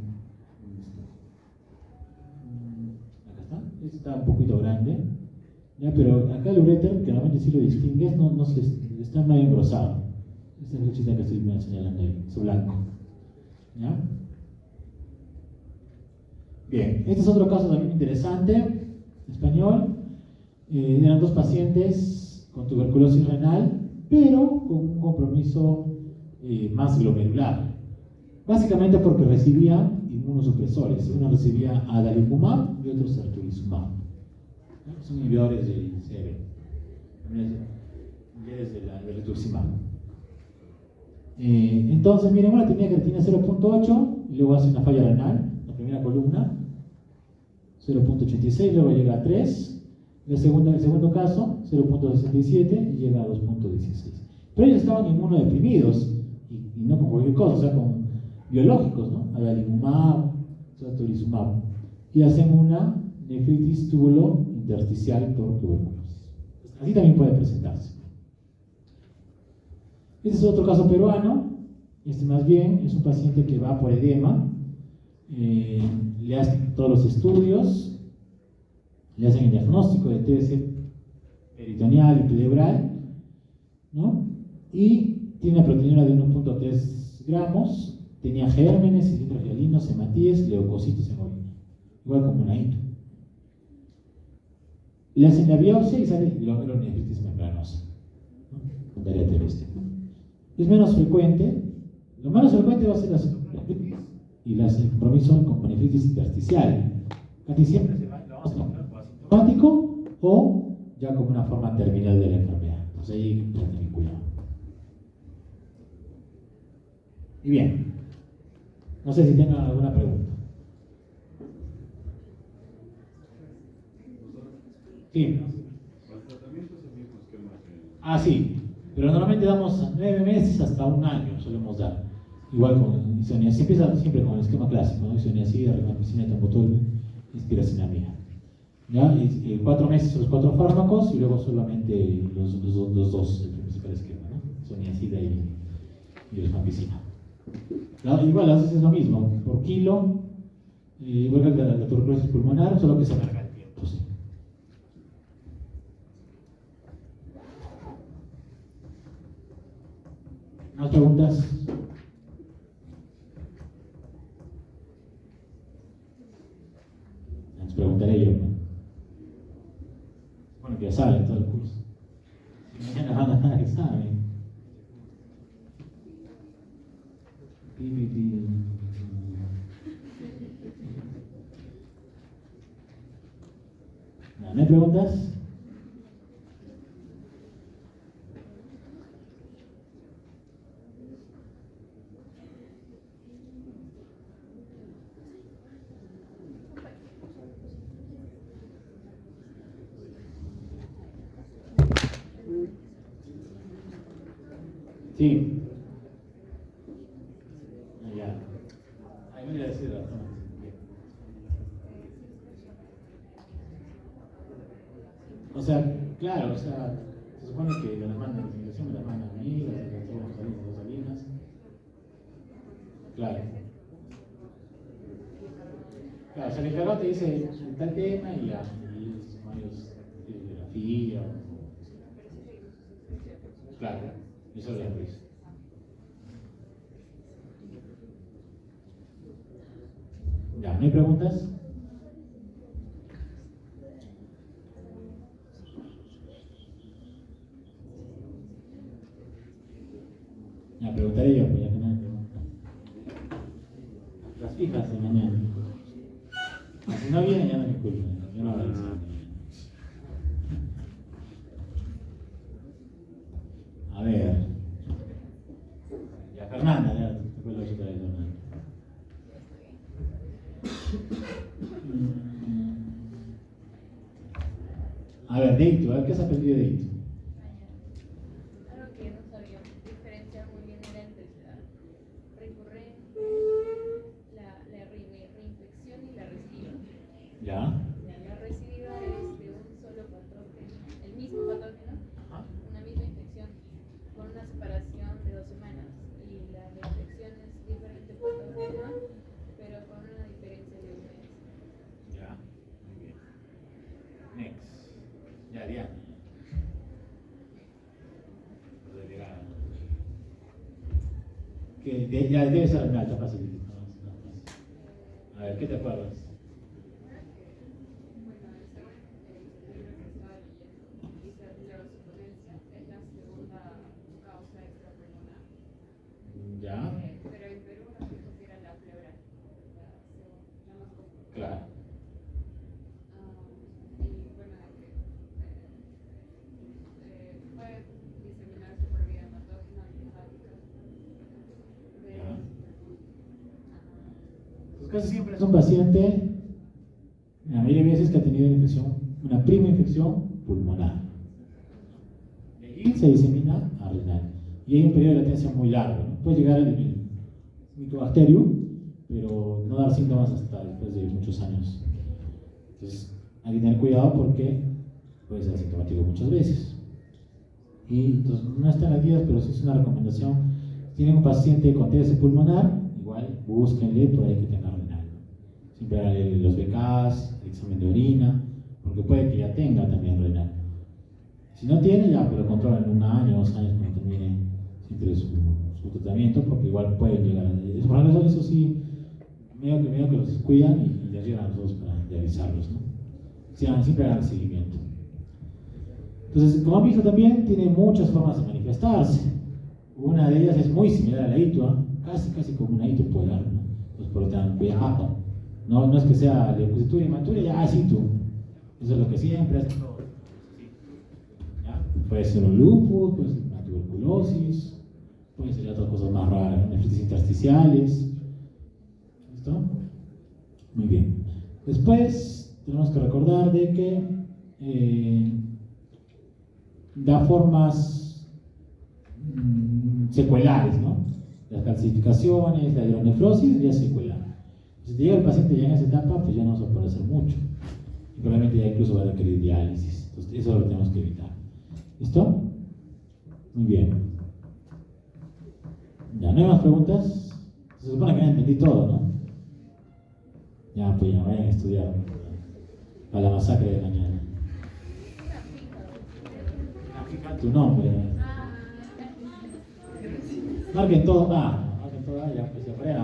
Acá está. Este está un poquito grande. ¿Ya? Pero acá el uréter, que normalmente sí lo distingues, no está medio engrosado. Esta es la flechita que estoy señalando ahí, es blanco. ¿Ya? Bien, este es otro caso también interesante, español. Eran dos pacientes con tuberculosis renal, pero con un compromiso más glomerular. Básicamente porque recibían inmunosupresores. Uno recibía adalimumab y otro certolizumab. Son inhibidores del CB, inhibidores del rituximab. Entonces, miren, una tenía creatina 0.8 y luego hace una falla renal, la primera columna, 0.86, luego llega a 3. El segundo caso, 0.67 y llega a 2.16. Pero ellos estaban inmunodeprimidos y no con cualquier cosa, o sea, con biológicos, ¿no? Adalimumab, certolizumab. Y hacen una nefritis túbulo intersticial por tuberculosis. Así también puede presentarse. Este es otro caso peruano. Este más bien es un paciente que va por edema. Le hacen todos los estudios, le hacen el diagnóstico de TBC peritoneal y pleural, ¿no? Y tiene una proteinura de 1.3 gramos, tenía gérmenes, cilindros hialinos, hematíes, leucocitos en orina, igual como una hito. Le hacen la biopsia y sale glomerulonefritis membranosa, ¿no? Con área terrestre. Es menos frecuente. Lo menos frecuente va a ser la nefritis y el compromiso con nefritis intersticial. Casi siempre lo vamos a encontrar como asintomático o ya como una forma terminal de la enfermedad. Entonces ahí hay que tener cuidado. Y bien, no sé si tengan alguna pregunta. Sí. Los tratamientos es el mismo esquema que... Ah, sí, pero normalmente damos 9 meses hasta un año, solemos dar. Igual con isoniazida, se empieza siempre con el esquema clásico, ¿no? Isoniazida, rifampicina, etambutol, inspiracinamida. ¿Ya? 4 meses los 4 fármacos y luego solamente los dos, el principal esquema, ¿no? Isoniazida y rifampicina. Igual a veces es lo mismo, por kilo, igual que la tuberculosis pulmonar, solo que se alarga el tiempo, sí. ¿Más preguntas? Les preguntaré yo, ¿no? Bueno, que ya saben todo el curso. Mañana van a dar examen. ¿No hay preguntas? Sí. Ya. Ahí voy a decir razón. O sea, claro, o sea, se supone que me las mandan la investigación, me las mandan a mí, las dos salinas. Claro. Claro, o sea, el encargado te dice tal tema y ya, y los varios bibliografía. Claro, eso es lo que dice. Ya, ¿no hay preguntas? Ya, preguntaré yo, pues ya que no hay preguntas. Las fijas de mañana. Si no vienen, ya no me culpen, yo no voy a decir. A ver, de ictus, a ver, ¿qué has aprendido de ictus? Algo que no sabía diferenciar muy bien era entre la recurrente, la reinfección y la recidiva. ¿Ya? La recidiva es de un solo patógeno, el mismo patógeno, una misma infección, con una separación de 2 semanas. Y la reinfección es diferente patógeno, pero con una diferencia de 1 mes. Ya, muy bien. Next. Ya, Diana. Ya debe ser la alta facilidad. A ver, ¿qué te acuerdas? Ya. Pero en Perú nos dijo que era la pleural, la más común. Claro. Y bueno, puede diseminarse por vía patógena y hepática. Pues casi siempre es un paciente, la mayoría de veces que ha tenido una infección, una prima infección pulmonar. De ahí se disemina a renal. Y hay un periodo de latencia muy largo, ¿no? Puede llegar el micobacterium, pero no dar síntomas hasta después de muchos años. Entonces, hay que tener cuidado porque puede ser asintomático muchas veces. Y entonces, no está en las guías, pero sí es una recomendación. Si tienen un paciente con TS pulmonar, igual búsquenle por ahí que tenga renal. Siempre hagan los BKs, el examen de orina, porque puede que ya tenga también renal. Si no tiene, ya que lo controlan en 1 año, 2 años cuando termine siempre su tratamiento, porque igual pueden llegar a... Por ejemplo, eso sí, medio que los cuidan y les llegan a nosotros para realizarlos, ¿no? Siempre hagan el seguimiento. Entonces, como han visto también, tiene muchas formas de manifestarse. Una de ellas es muy similar a la ITUA, casi como una ITU puede dar, ¿no? Pues por lo tanto, cuidado. No es que sea leucocytura inmatura, ya es ITU. Eso es lo que siempre es. ¿Ya? Puede ser un lupus, puede ser una tuberculosis, puede ser otras cosas más raras, ¿no? Nefritis intersticiales. ¿Listo? Muy bien. Después tenemos que recordar de que da formas secuelares, ¿no? Las calcificaciones, la hidronefrosis ya es secular. Si llega el paciente ya en esa etapa, pues ya no se puede hacer mucho. Y probablemente ya incluso va a requerir diálisis. Entonces, eso lo tenemos que evitar. ¿Listo? Muy bien. Ya, ¿no hay más preguntas? Se supone que ya entendí todo, ¿no? Ya, pues ya vayan a estudiar para la masacre de mañana. Fija tu nombre. Marquen todo. Marquen todo. Ya, pues ya.